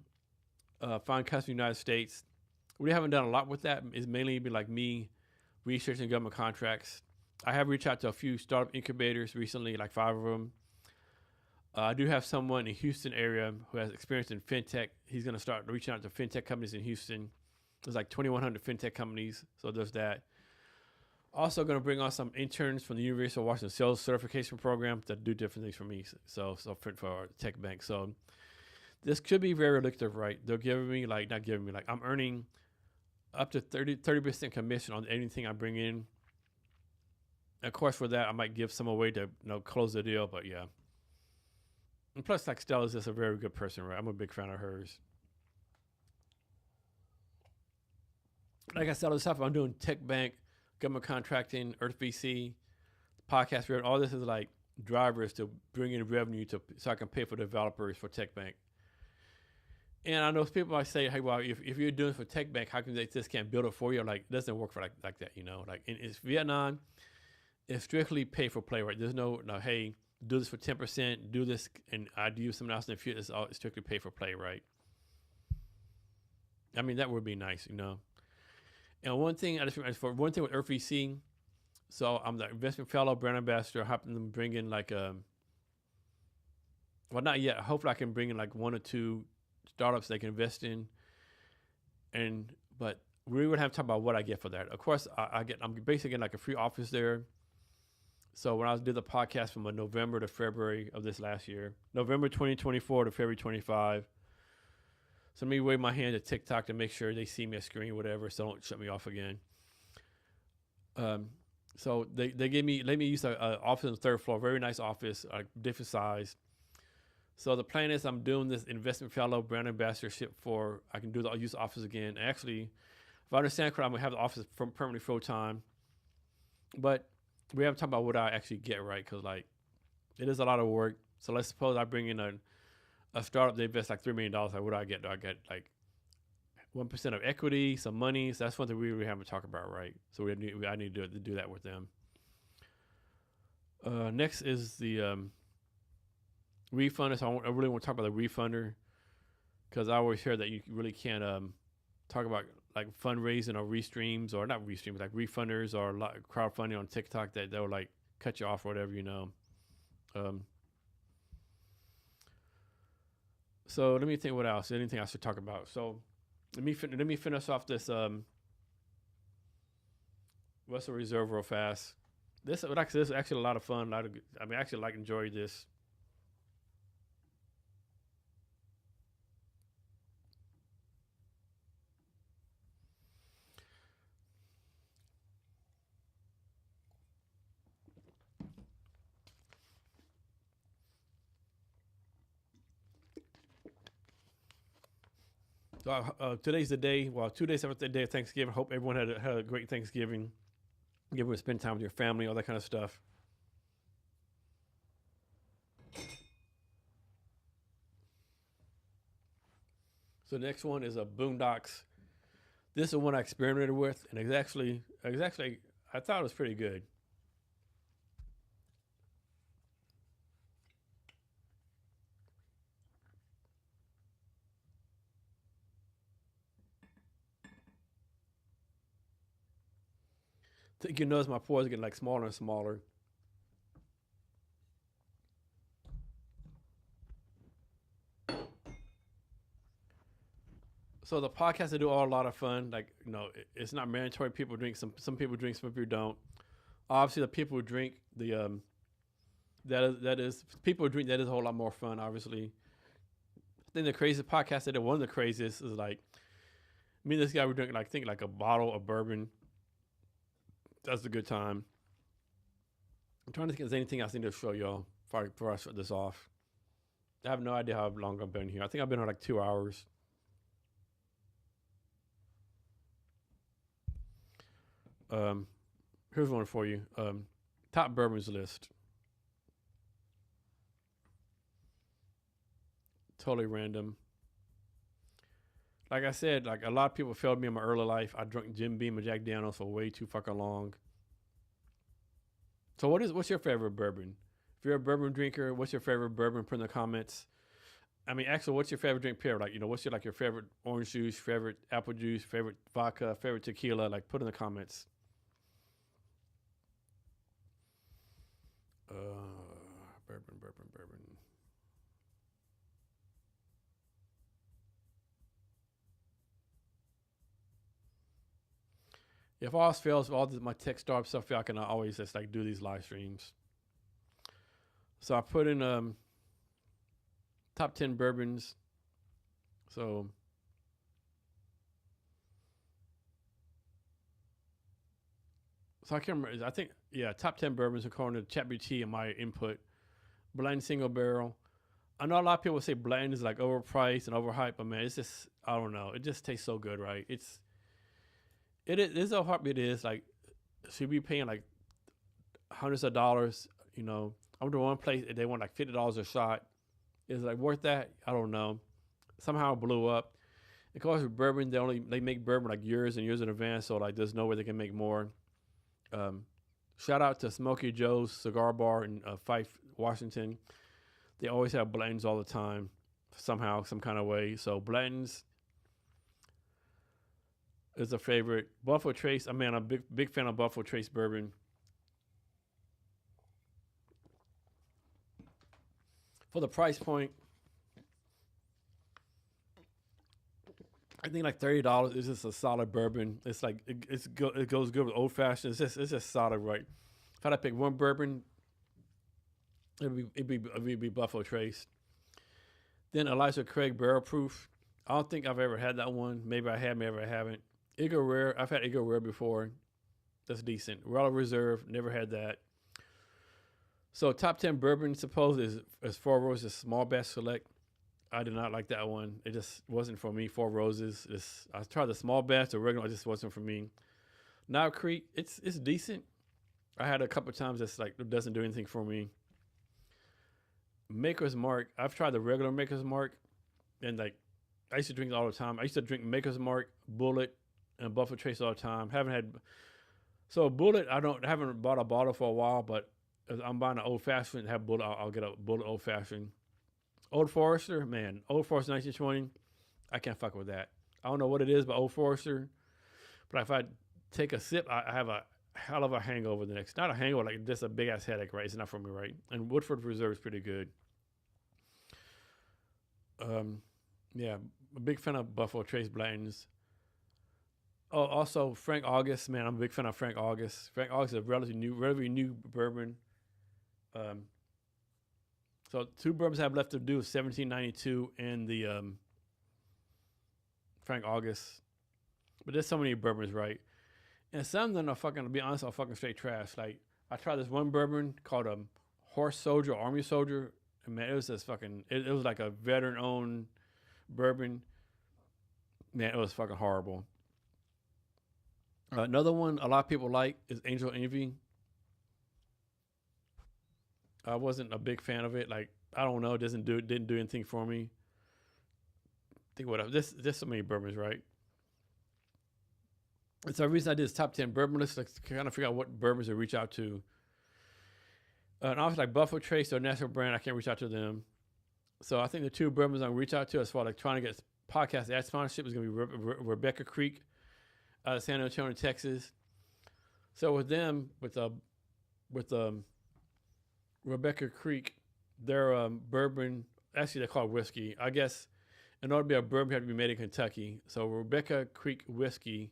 find customers in the United States. We haven't done a lot with that. It's mainly been like me researching government contracts. I have reached out to a few startup incubators recently, like 5 of them. I do have someone in the Houston area who has experience in fintech. He's going to start reaching out to fintech companies in Houston. There's like 2,100 fintech companies, so there's that. Also going to bring on some interns from the University of Washington sales certification program that do different things for me. So for our tech bank. So this could be very lucrative, right? They're giving me like, not giving me like, I'm earning up to 30% commission on anything I bring in. Of course, for that, I might give some away to close the deal, but yeah. And plus, like Stella's just a very good person, right? I'm a big fan of hers. Like I said, all the stuff I'm doing, Tech Bank, government contracting, Earth VC, podcast, all this is like drivers to bring in revenue so I can pay for developers for Tech Bank. And I know people might say, hey, well, if you're doing it for Tech Bank, how come they just can't build it for you? Like, it doesn't work for like that, Like, it's Vietnam. It's strictly pay for play, right? There's no, hey, do this for 10%, do this, and I do something else in the future. It's all strictly pay for play, right? I mean, that would be nice, And one thing, for one thing with Earth VC, so I'm the investment fellow, brand ambassador, helping them bring in like well, not yet. Hopefully I can bring in like 1 or 2 startups they can invest in. But we would have to talk about what I get for that. Of course, I'm basically getting like a free office there. So when I did the podcast from November to February of this last year, November 2024 to February 25. So let me wave my hand at TikTok to make sure they see me on screen, whatever, so don't shut me off again. So they let me use an office on the 3rd floor, very nice office, different size. So the plan is I'm doing this investment fellow brand ambassadorship I'll use the office again. Actually, if I understand correctly, I'm gonna have the office permanently full time. But we haven't talked about what I actually get, right? Because like it is a lot of work. So let's suppose I bring in a startup, they invest like $3 million. Like what do I get? Do I get like 1% of equity, some money? So that's one thing we really haven't talked about, right? So I need to do that with them. Next is the refunder. So I really want to talk about the refunder because I always hear that you really can't talk about like fundraising or restreams, or not restreams, like refunders or crowdfunding on TikTok that they'll like cut you off or whatever, So let me think what else. Anything I should talk about. So let me finish off this Western Reserve real fast. This is actually a lot of fun. I actually enjoy this. So today's the day. Well, 2 days after the day of Thanksgiving. Hope everyone had a great Thanksgiving. Give to spend time with your family, all that kind of stuff. So the next one is a Boondocks. This is one I experimented with, and it's actually I thought it was pretty good. think you notice my pores get like smaller and smaller. So the podcasts I do are a lot of fun. Like, it's not mandatory. People drink. Some people drink. Some people don't. Obviously, the people who drink that is people who drink, that is a whole lot more fun. Obviously, I think the craziest podcast I did, one of the craziest, is like me and this guy were drinking like a bottle of bourbon. That's a good time. I'm trying to think if there's anything else I need to show y'all before I shut this off. I have no idea how long I've been here. I think I've been here like 2 hours. Here's one for you. Top bourbons list. Totally random. Like I said, like a lot of people failed me in my early life. I drank Jim Beam and Jack Daniels for way too fucking long. So what's your favorite bourbon? If you're a bourbon drinker, what's your favorite bourbon? Put in the comments. I mean, actually, what's your favorite drink pair? Like, what's your favorite orange juice, favorite apple juice, favorite vodka, favorite tequila? Like, put in the comments. Bourbon. If all else fails, if all my tech startup stuff, I can always just like do these live streams. So I put in top 10 bourbons. So I can't remember. I think top 10 bourbons according to ChatGPT and my input. Blanton single barrel. I know a lot of people say Blanton is like overpriced and overhyped, but man, it's just, I don't know. It just tastes so good, right? It is a heartbeat. It is like, should be paying like hundreds of dollars. I went to one place, they want like $50 a shot. Is it like worth that? I don't know. Somehow it blew up. Of course, with bourbon, they make bourbon like years and years in advance, so like there's no way they can make more. Shout out to Smokey Joe's Cigar Bar in Fife, Washington. They always have Blantons all the time, somehow, some kind of way. So Blantons is a favorite. Buffalo Trace. I'm a big fan of Buffalo Trace bourbon. For the price point, I think like $30 is just a solid bourbon. It's like it goes good with old fashioned. It's just solid, right? If I had to pick one bourbon, it'd be Buffalo Trace. Then Elijah Craig Barrel Proof. I don't think I've ever had that one. Maybe I have, maybe I haven't. Eagle Rare. I've had Eagle Rare before. That's decent. Royal Reserve. Never had that. So top 10 bourbon, suppose is Four Roses Small Batch Select. I did not like that one. It just wasn't for me. Four Roses. I tried the small batch, the regular. It just wasn't for me. Knob Creek. It's decent. I had a couple of times that's like it doesn't do anything for me. Maker's Mark. I've tried the regular Maker's Mark, and like I used to drink it all the time. I used to drink Maker's Mark, Bullet, and Buffalo Trace all the time. Bullet. Haven't bought a bottle for a while, but if I'm buying an old fashioned and have Bullet, I'll get a Bullet old fashioned. Old Forester, man, Old Forester 1920, I can't fuck with that. I don't know what it is, but Old Forester. But if I take a sip, I have a hell of a hangover the next. Not a hangover, like just a big ass headache, right? It's not for me, right? And Woodford Reserve is pretty good. Yeah, a big fan of Buffalo Trace Blantons. Oh, also Frank August, man, I'm a big fan of Frank August. Frank August is a relatively new bourbon. So two bourbons I have left to do is 1792 and the Frank August. But there's so many bourbons, right? And some of them are fucking, to be honest, are fucking straight trash. Like, I tried this one bourbon called Horse Soldier, Army Soldier. And man, it was just fucking, it was like a veteran-owned bourbon. Man, it was fucking horrible. Another one a lot of people like is Angel Envy. I wasn't a big fan of it. Like, I don't know, didn't do anything for me. Think what else? There's so many bourbons, right? It's the reason I did this top 10 bourbon list, like, to kind of figure out what bourbons to reach out to. And obviously, like Buffalo Trace, their national brand, I can't reach out to them. So I think the two bourbons I'm going to reach out to as far as like trying to get podcast ad sponsorship is going to be Rebecca Creek out of San Antonio, Texas. So with them, with Rebecca Creek, their bourbon, actually they're called whiskey. I guess in order to be a bourbon, you have to be made in Kentucky. So Rebecca Creek whiskey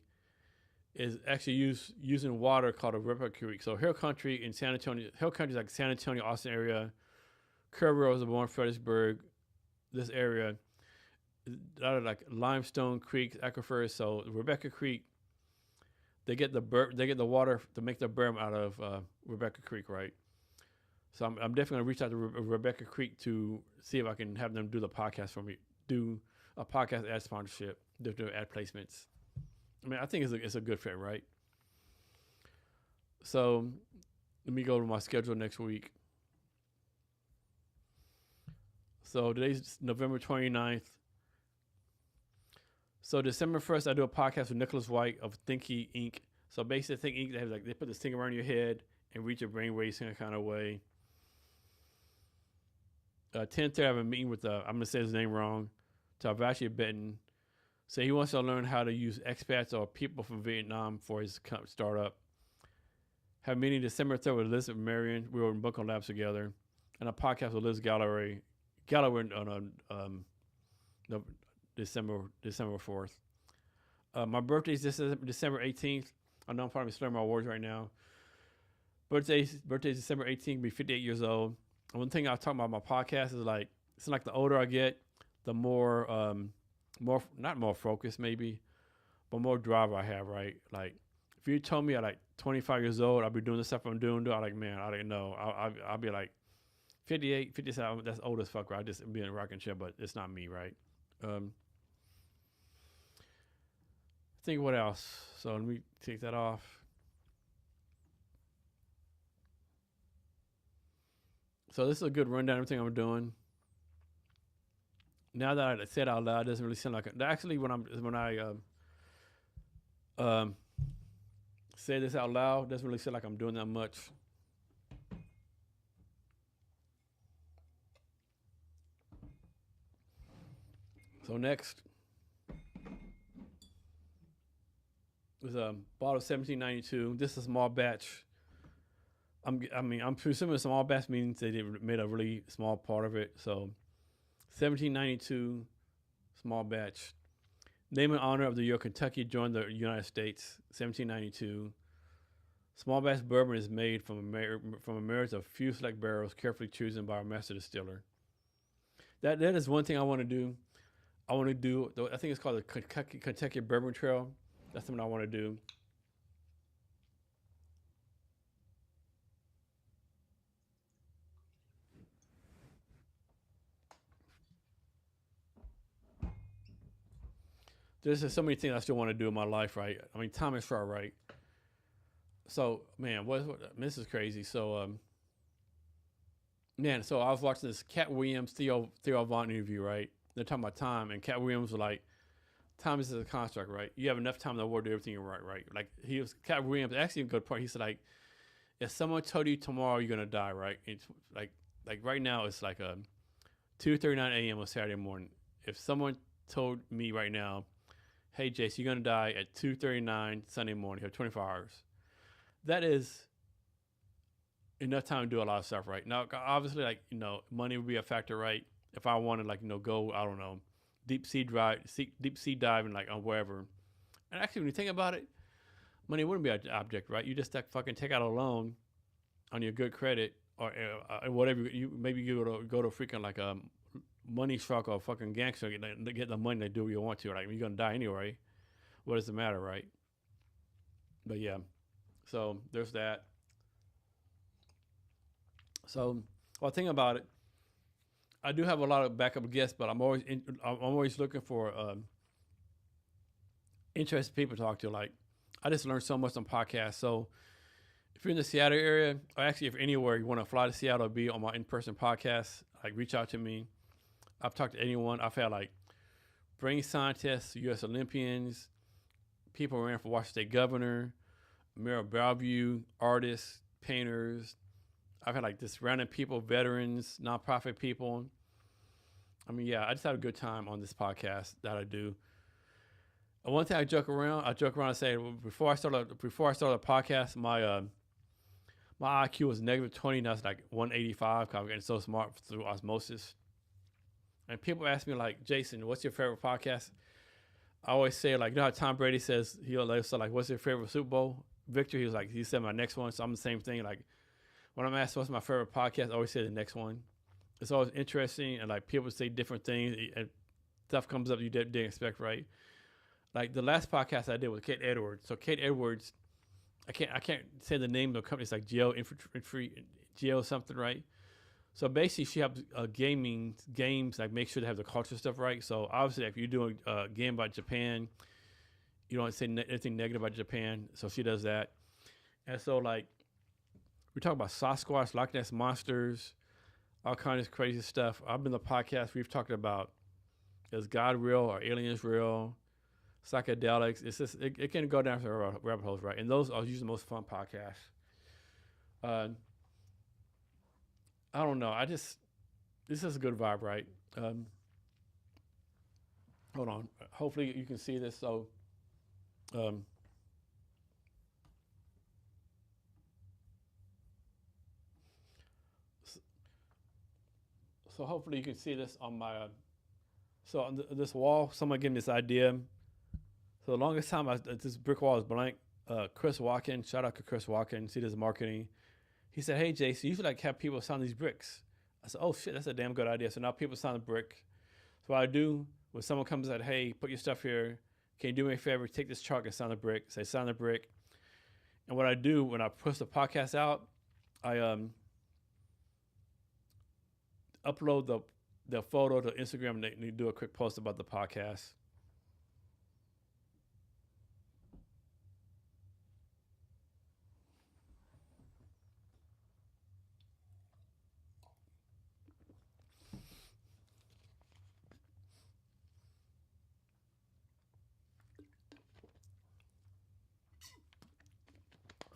is actually using water called a Rebecca Creek. So Hill Country in San Antonio, Hill Country is like San Antonio, Austin area. Curve Rose, Warren, Fredericksburg, this area, a lot of like limestone creeks, aquifers. So Rebecca Creek, they get the water to make the bourbon out of Rebecca Creek, right? So I'm definitely gonna reach out to Rebecca Creek to see if I can have them do the podcast for me, do a podcast ad sponsorship, do ad placements. I mean, I think it's a good fit, right? So let me go to my schedule next week. So today's November 29th. So December 1st, I do a podcast with Nicholas White of Thinky Inc. So basically, Think Inc. They put this thing around your head and reach your brain waves in a kind of way. 10:30, I have a meeting with I'm gonna say his name wrong, Tavashi Benton. So he wants to learn how to use expats or people from Vietnam for his startup. Have a meeting December 3rd with Elizabeth Marion. We were in Bunker Labs together, and a podcast with Liz Galloway on December 4th. My birthday is December 18th. I know I'm probably slurring my words right now. Birthday is December 18th. Be 58 years old. And one thing I was talking about my podcast is like, it's like the older I get, the more not more focused maybe, but more drive I have, right? Like if you told me at like 25 years old I'll be doing the stuff I'm doing, I'm like, man, I don't know. I'll be like 58, 57, that's old as fuck, right? I just be in a rocking chair, but it's not me, right? Think what else? So let me take that off. So this is a good rundown of everything I'm doing. Now that I said out loud, it doesn't really sound like it. Actually, when I say this out loud, it doesn't really sound like I'm doing that much. So next is a bottle of 1792. This is a small batch. I'm presuming small batch means they made a really small part of it. So 1792 small batch. Name and honor of the year Kentucky joined the United States. 1792. Small batch bourbon is made from a marriage of few select barrels carefully chosen by our master distiller. That is one thing I want to do. I think it's called the Kentucky Bourbon Trail. That's something I want to do. There's just so many things I still want to do in my life, right? I mean, time is short, right? So, man, this is crazy. So, so I was watching this Cat Williams, Theo Von interview, right? They're talking about time, and Cat Williams was like, time is a construct, right? You have enough time in the world to do everything right? Like Cat Williams, actually a good point. He said, like, if someone told you tomorrow you're gonna die, right? It's like right now it's like 2:39 a.m. on Saturday morning. If someone told me right now, hey, Jace, you're going to die at 2:39 Sunday morning. You have 24 hours. That is enough time to do a lot of stuff, right? Now, obviously, like, money would be a factor, right? If I wanted, like, go, I don't know, deep sea diving, like, on wherever. And actually, when you think about it, money wouldn't be an object, right? You just fucking take out a loan on your good credit or whatever. Maybe you go to freaking, like, a money shark or fucking gangster get the money to do what you want to. Like, you're gonna die anyway. What does it matter, right? But yeah, so there's that. So, well, think about it. I do have a lot of backup guests, but I'm always looking for interested people to talk to. Like, I just learned so much on podcasts. So, if you're in the Seattle area, or actually if anywhere you want to fly to Seattle or be on my in-person podcast, like, reach out to me. I've talked to anyone. I've had like brain scientists, U.S. Olympians, people who ran for Washington State governor, Mayor Bellevue, artists, painters. I've had like this random people, veterans, nonprofit people. I mean, yeah, I just had a good time on this podcast that I do. One thing I joke around. And say before I started a podcast, my IQ was negative 20. Now it's like 185. Cause I'm getting so smart through osmosis. And people ask me like, Jason, what's your favorite podcast? I always say like, you know how Tom Brady says he'll say like, what's your favorite Super Bowl victory? He said my next one. So I'm the same thing. Like when I'm asked what's my favorite podcast, I always say the next one. It's always interesting and like people say different things and stuff comes up you didn't expect, right? Like the last podcast I did with Kate Edwards. So Kate Edwards, I can't say the name of the company. It's like Geo something, right? So basically, she has games like make sure to have the culture stuff right. So obviously, if you're doing a game about Japan, you don't say anything negative about Japan. So she does that. And so like we talk about Sasquatch, Loch Ness monsters, all kinds of crazy stuff. I've been the podcast we've talked about is God real or aliens real, psychedelics. It's just it can go down to rabbit holes, right? And those are usually the most fun podcasts. I don't know. This is a good vibe, right? Hold on. Hopefully you can see this. So, um, so hopefully you can see this on my. So on this wall, someone gave me this idea. So the longest time this brick wall is blank. Chris Walken, shout out to Chris Walken. See this marketing. He said, "Hey, Jason, you should like have people sign these bricks." I said, "Oh shit, that's a damn good idea." So now people sign the brick. So what I do when someone comes and said, "Hey, put your stuff here. Can you do me a favor? Take this chalk and sign the brick." Say, "Sign the brick." And what I do when I push the podcast out, I upload the photo to Instagram and they do a quick post about the podcast.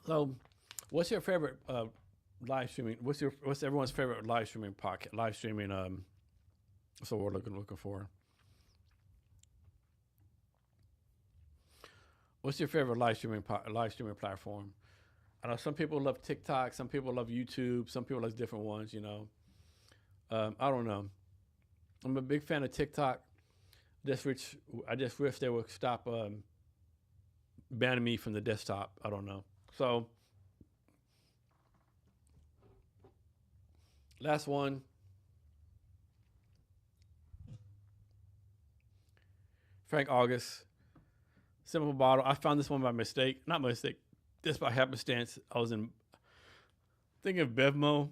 So, what's your favorite live streaming? What's everyone's favorite live streaming podcast? Live streaming. That's what we're looking for. What's your favorite live streaming platform? I know some people love TikTok, some people love YouTube, some people like different ones. I don't know. I'm a big fan of TikTok. I just wish they would stop banning me from the desktop. I don't know. So last one, Frank August, simple bottle. I found this one by mistake, not by mistake, just by happenstance. I was thinking of Bevmo.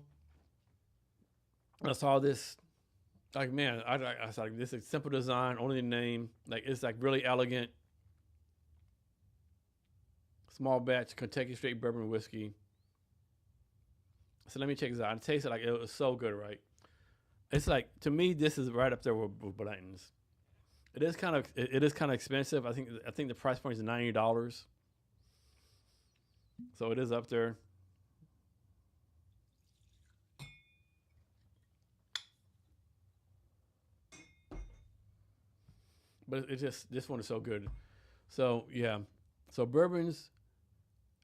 I saw this. Like man, I was like, this is simple design, only the name. Like it's like really elegant. Small batch Kentucky straight bourbon whiskey. So let me check this out. I tasted like it was so good, right? It's like to me, this is right up there with Blanton's. It is kind of expensive. I think the price point is $90, so it is up there. But it just this one is so good. So yeah, so bourbons.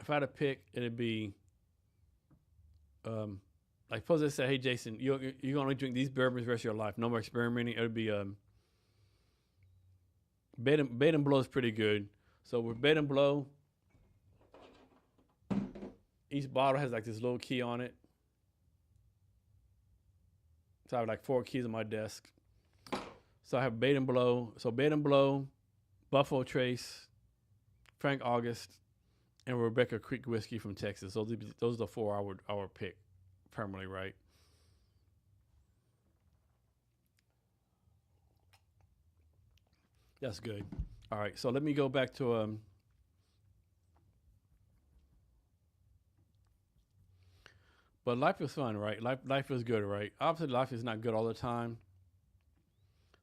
If I had to pick, it'd be like suppose I said, "Hey Jason, you're gonna drink these bourbons the rest of your life. No more experimenting." It would be Bait and Blow is pretty good. So with Bait and Blow, each bottle has like this little key on it. So I have like 4 keys on my desk. So I have Bait and Blow. So Bait and Blow, Buffalo Trace, Frank August, and Rebecca Creek whiskey from Texas. Those are the four I would pick permanently, right? That's good. All right. So let me go back to But life is fun, right? Life is good, right? Obviously, life is not good all the time.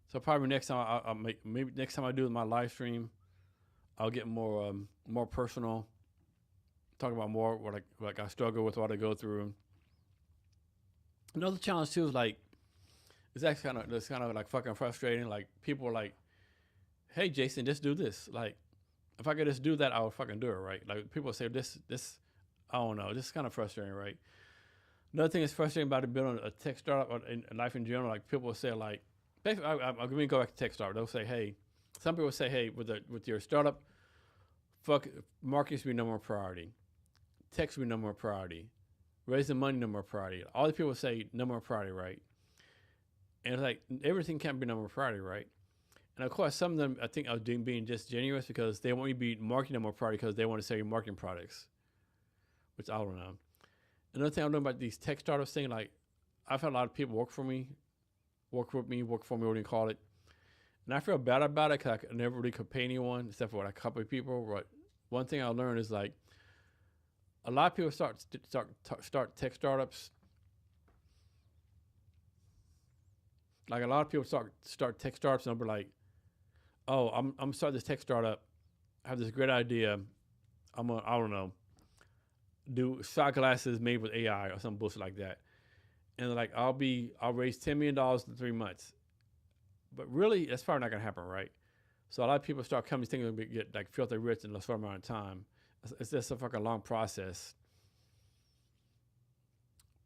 So probably next time I'll make maybe next time I do my live stream, I'll get more personal, talk about more what like I struggle with, what I go through. Another challenge too is like it's kind of like fucking frustrating. Like people are like hey, Jason, just do this. Like, if I could just do that, I would fucking do it, right? Like, people say this, I don't know, this is kind of frustrating, right? Another thing that's frustrating about building a tech startup or in life in general, like people will say, like, basically, I'm going to go back to tech startup. They'll say, hey, some people say, hey, with your startup, fuck, marketing should be number one priority. Tech should be number one priority. Raising money, number one priority. All the people say number one priority, right? And it's like, everything can't be number one priority, right? And of course, some of them, I think, are being disingenuous because they want you to be marketing number one priority because they want to sell you marketing products, which I don't know. Another thing I'm doing about these tech startups thing, like, I've had a lot of people work for me, whatever you call it. And I feel bad about it because I never really could pay anyone except for like a couple of people. But one thing I learned is like a lot of people start tech startups. Like a lot of people start tech startups and they'll be like, oh, I'm starting this tech startup. I have this great idea. I don't know, do shot glasses made with AI or some bullshit like that. And like I'll raise $10 million in 3 months. But really, that's probably not gonna happen, right? So a lot of people start companies thinking they get like filthy rich in a short amount of time. It's just a fucking long process.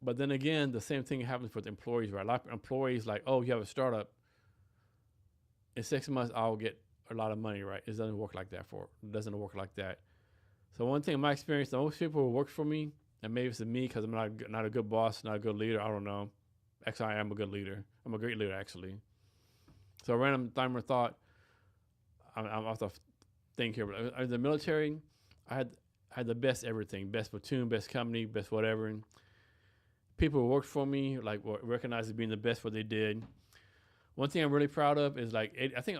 But then again, the same thing happens with employees, right? A lot of employees like, oh, you have a startup. In 6 months, I'll get a lot of money, right? It doesn't work like that. It doesn't work like that. So one thing in my experience, the most people who work for me, and maybe it's me because I'm not a good boss, not a good leader. I don't know. Actually, I am a good leader. I'm a great leader, actually. So a random timer thought, I'm off the thing here, but in the military, I had the best everything, best platoon, best company, best whatever. And people who worked for me like recognized as being the best what they did. One thing I'm really proud of is like I think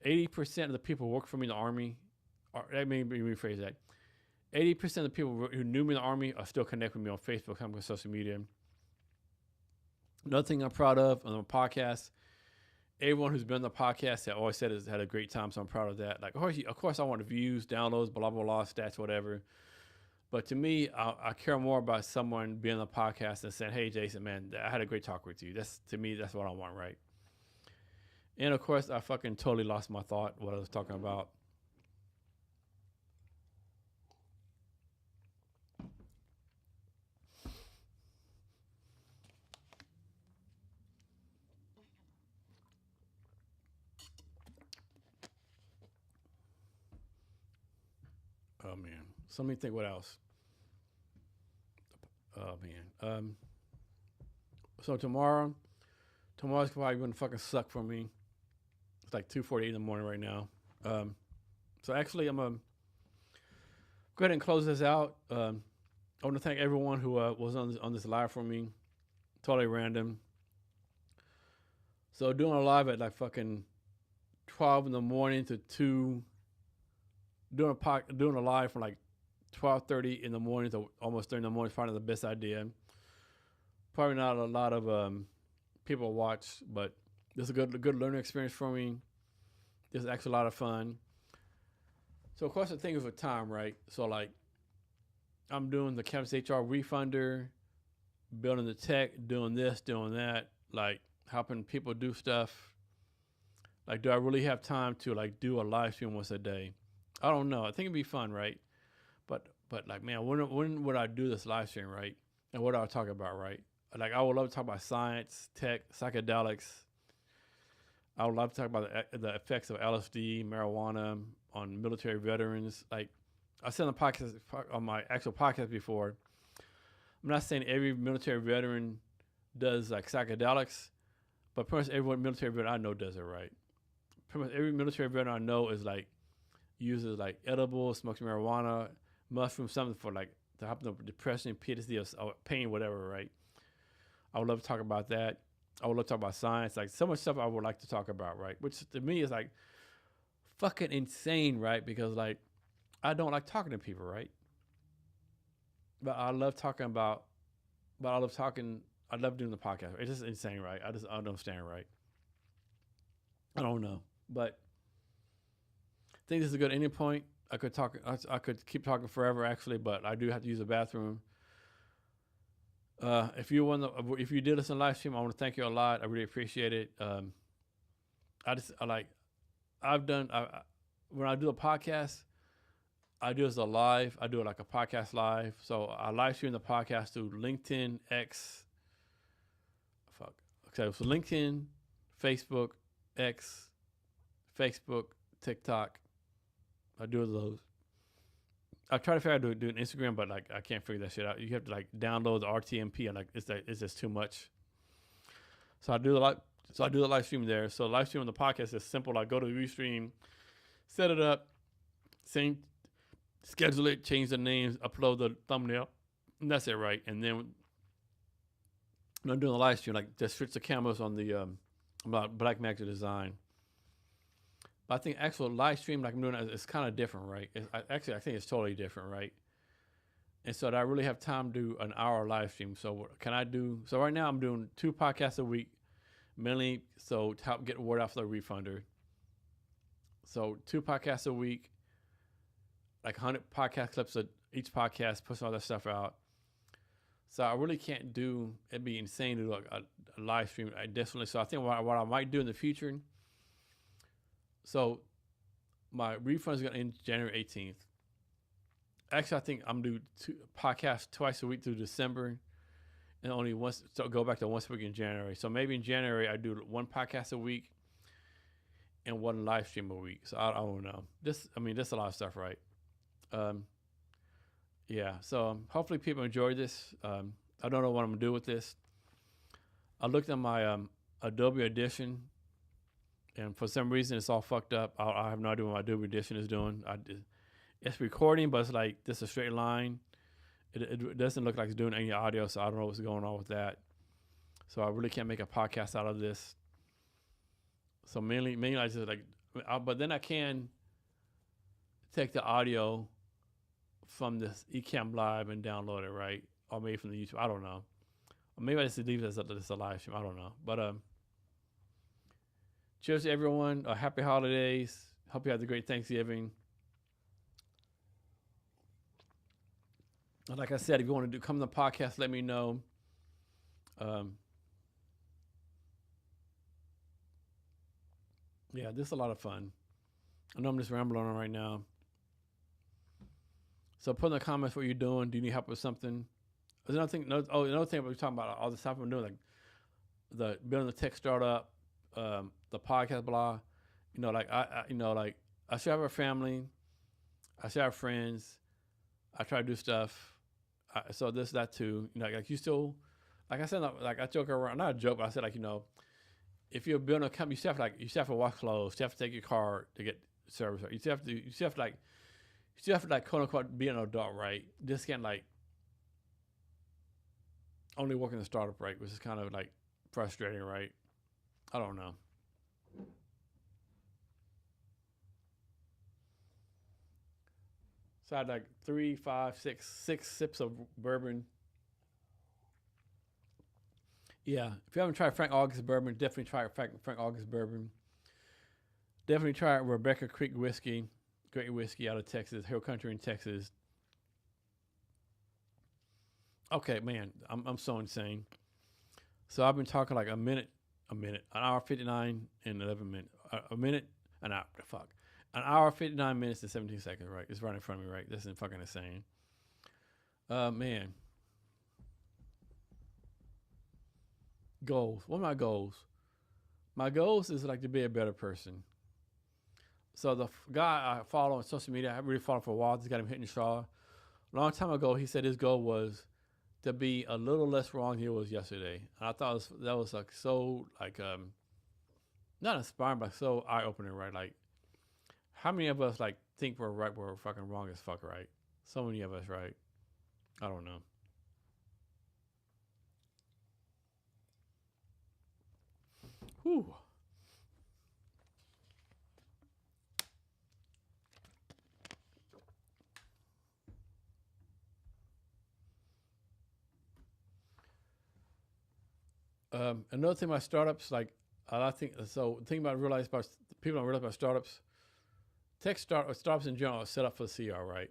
80% of the people who work for me in the Army, let me rephrase that. 80% of the people who knew me in the Army are still connected with me on Facebook, on social media. Another thing I'm proud of on the podcast, everyone who's been on the podcast has always said has had a great time, so I'm proud of that. Like, of course I want views, downloads, blah, blah, blah, stats, whatever. But to me, I care more about someone being on the podcast and saying, hey, Jason, man, I had a great talk with you. To me, that's what I want, right? And, of course, I fucking totally lost my thought, what I was talking about. Oh, man. So let me think what else. Oh, man. So tomorrow's probably going to fucking suck for me. It's like 2:48 in the morning right now. So actually, I'm going to go ahead and close this out. I want to thank everyone who was on this live for me. Totally random. So doing a live at like fucking 12 in the morning to 2. Doing a live from like 12:30 in the morning to almost 3 in the morning is probably the best idea. Probably not a lot of people watch, but this is a good learning experience for me. This is actually a lot of fun. So of course the thing is with time, right? So like I'm doing the Campus HR refunder, building the tech, doing this, doing that, like helping people do stuff. Like, do I really have time to like do a live stream once a day? I don't know. I think it'd be fun, right? But like, man, when would I do this live stream, right? And what do I talk about, right? Like, I would love to talk about science, tech, psychedelics. I would love to talk about the effects of LSD, marijuana on military veterans. Like, I said on my actual podcast before, I'm not saying every military veteran does like psychedelics, but pretty much every military veteran I know does it, right? Pretty much every military veteran I know is like uses like edibles, smokes marijuana, mushroom, something for like to help them with depression, PTSD, or pain, whatever, right? I would love to talk about that. I would love to talk about science, like so much stuff I would like to talk about, right? Which to me is like fucking insane, right? Because like I don't like talking to people, right? But I love talking. I love doing the podcast. It's just insane, right? I don't understand, right? I don't know, but I think this is a good ending point. I could keep talking forever, actually, but I do have to use the bathroom. If you did listen to live stream, I want to thank you a lot. I really appreciate it. I like I've done when I do a podcast, I do it as a live. I do it like a podcast live. So I live stream the podcast through LinkedIn, X. Fuck. Okay, so LinkedIn, Facebook, X, Facebook, TikTok. I do those. I try to figure out how to do an Instagram, but like I can't figure that shit out. You have to like download the RTMP, and like it's just too much. So I do the live. So I do the live stream there. So live stream on the podcast is simple. Like go to Restream, set it up, same, schedule it, change the names, upload the thumbnail, and that's it, right? And then when I'm doing the live stream, like just switch the cameras on the Blackmagic Design. But I think actual live stream, like I'm doing, it's kind of different, right? I think it's totally different, right? And so I really have time to do an hour live stream. So can I do? So right now I'm doing 2 podcasts a week, mainly so to help get word out for the refunder. So 2 podcasts a week, like 100 podcast clips of each podcast, push all that stuff out. So I really can't do. It'd be insane to do a live stream. So I think what I might do in the future. So my refund is going to end January 18th. Actually, I think I'm doing 2 podcasts twice a week through December, and only once. So go back to once a week in January. So maybe in January I do 1 podcast a week and 1 live stream a week. So I don't know. This a lot of stuff, right? Yeah. So hopefully people enjoy this. I don't know what I'm gonna do with this. I looked at my Adobe Audition, and for some reason it's all fucked up. I have no idea what my Adobe Audition is doing. It's recording, but it's like just a straight line. It doesn't look like it's doing any audio, so I don't know what's going on with that. So I really can't make a podcast out of this. So mainly I just like, but then I can take the audio from this Ecamm Live and download it, right? Or maybe from the YouTube. I don't know. Or maybe I just leave it as a live stream. I don't know. But cheers to everyone. Happy holidays. Hope you had a great Thanksgiving. Like I said, if you want to come to the podcast, let me know. Yeah, this is a lot of fun. I know I'm just rambling on right now. So put in the comments what you're doing. Do you need help with something? There's another thing. Another thing we're talking about all the stuff I'm doing, like the building the tech startup, the podcast blog. I should have a family. I should have friends. I try to do stuff. So this, that too. Like you still, like I said, like I joke around. Not a joke, but I said if you're building a company, you still have to wash clothes. You have to take your car to get service. You still have to quote unquote be an adult, right? Just can't only work in the startup, right? Which is kind of frustrating, right? I don't know. So I had 3, 5, 6 sips of bourbon. Yeah, if you haven't tried Frank August bourbon, definitely try Frank August bourbon. Definitely try Rebecca Creek whiskey, great whiskey out of Texas, Hill Country in Texas. Okay, man, I'm so insane. So I've been talking like an hour 59 and 11 minutes, an hour, an hour 59 minutes and 17 seconds. Right, it's right in front of me. Right, this is fucking insane. Man, goals. What are my goals? My goals is to be a better person. So the guy I follow on social media, I really followed for a while. This guy named Hitting Shaw. A long time ago, he said his goal was to be a little less wrong than he was yesterday. And I thought that was not inspiring, but so eye opening, right? Like, how many of us think we're right, we're fucking wrong as fuck, right? So many of us, right? I don't know. Whew. Another thing about startups, I think so. The thing about people don't realize about startups. Startups in general are set up for the CR, right?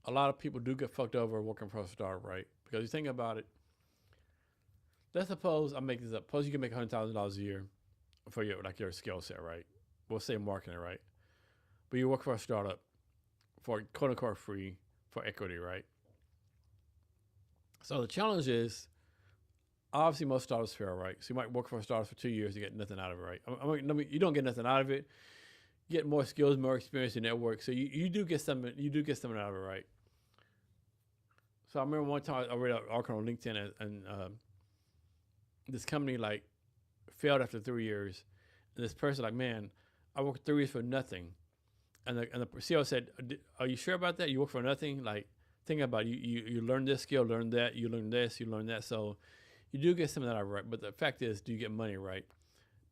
A lot of people do get fucked over working for a startup, right? Because you think about it. Let's suppose I make this up. Suppose you can make $100,000 a year for your skill set, right? we'll say marketing, right? But you work for a startup for quote unquote free for equity, right? So the challenge is obviously most startups fail, right? So you might work for a startup for 2 years to get nothing out of it, right? You don't get nothing out of it. You get more skills, more experience, and network. So you do get something. You do get something out of it, right? So I remember one time I read an article on LinkedIn, and this company like failed after 3 years, and this person like, man, I worked 3 years for nothing, and the CEO said, are you sure about that? You work for nothing? Like, think about it. You learn this skill, learn that, you learn this, you learn that. So you do get some of that right. But the fact is, do you get money, right?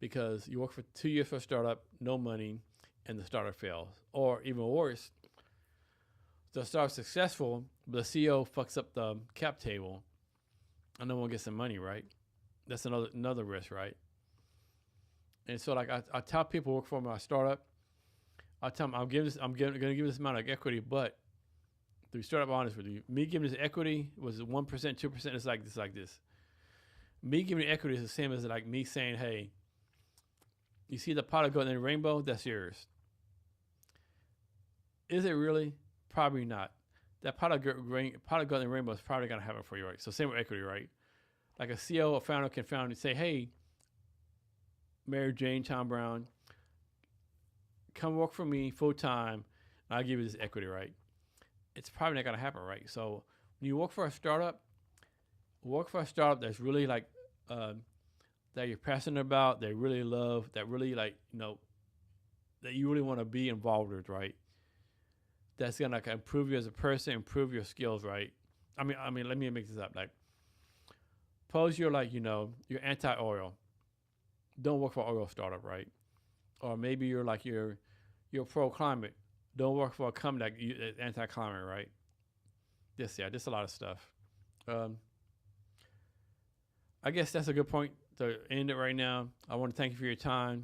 Because you work for 2 years for a startup, no money, and the startup fails. Or even worse, the startup's successful, but the CEO fucks up the cap table, and no one gets some money, right? That's another risk, right? And so, like I tell people who work for my startup, I tell them I'm going to give this amount of equity, but to be straight up honest with you, me giving this equity was 1%, 2%. It's like this. Me giving equity is the same as like me saying, hey, you see the pot of gold in the rainbow? That's yours. Is it really? Probably not. That pot of gold in the rainbow is probably going to happen for you, right? So same with equity, right? Like a CEO or founder can found and say, hey, Mary Jane, Tom Brown, come work for me full time, and I'll give you this equity, right? It's probably not going to happen, right? So when you work for a startup that's really like, that you're passionate about, that you really love, that really like, that you really want to be involved with, right? That's going to improve you as a person, improve your skills, right? I mean, let me make this up. Like, suppose you're like, you're anti-oil. Don't work for an oil startup, right? Or maybe you're like, you're pro-climate. Don't work for a company that's anti-climate, right? Just a lot of stuff. I guess that's a good point to end it right now. I want to thank you for your time.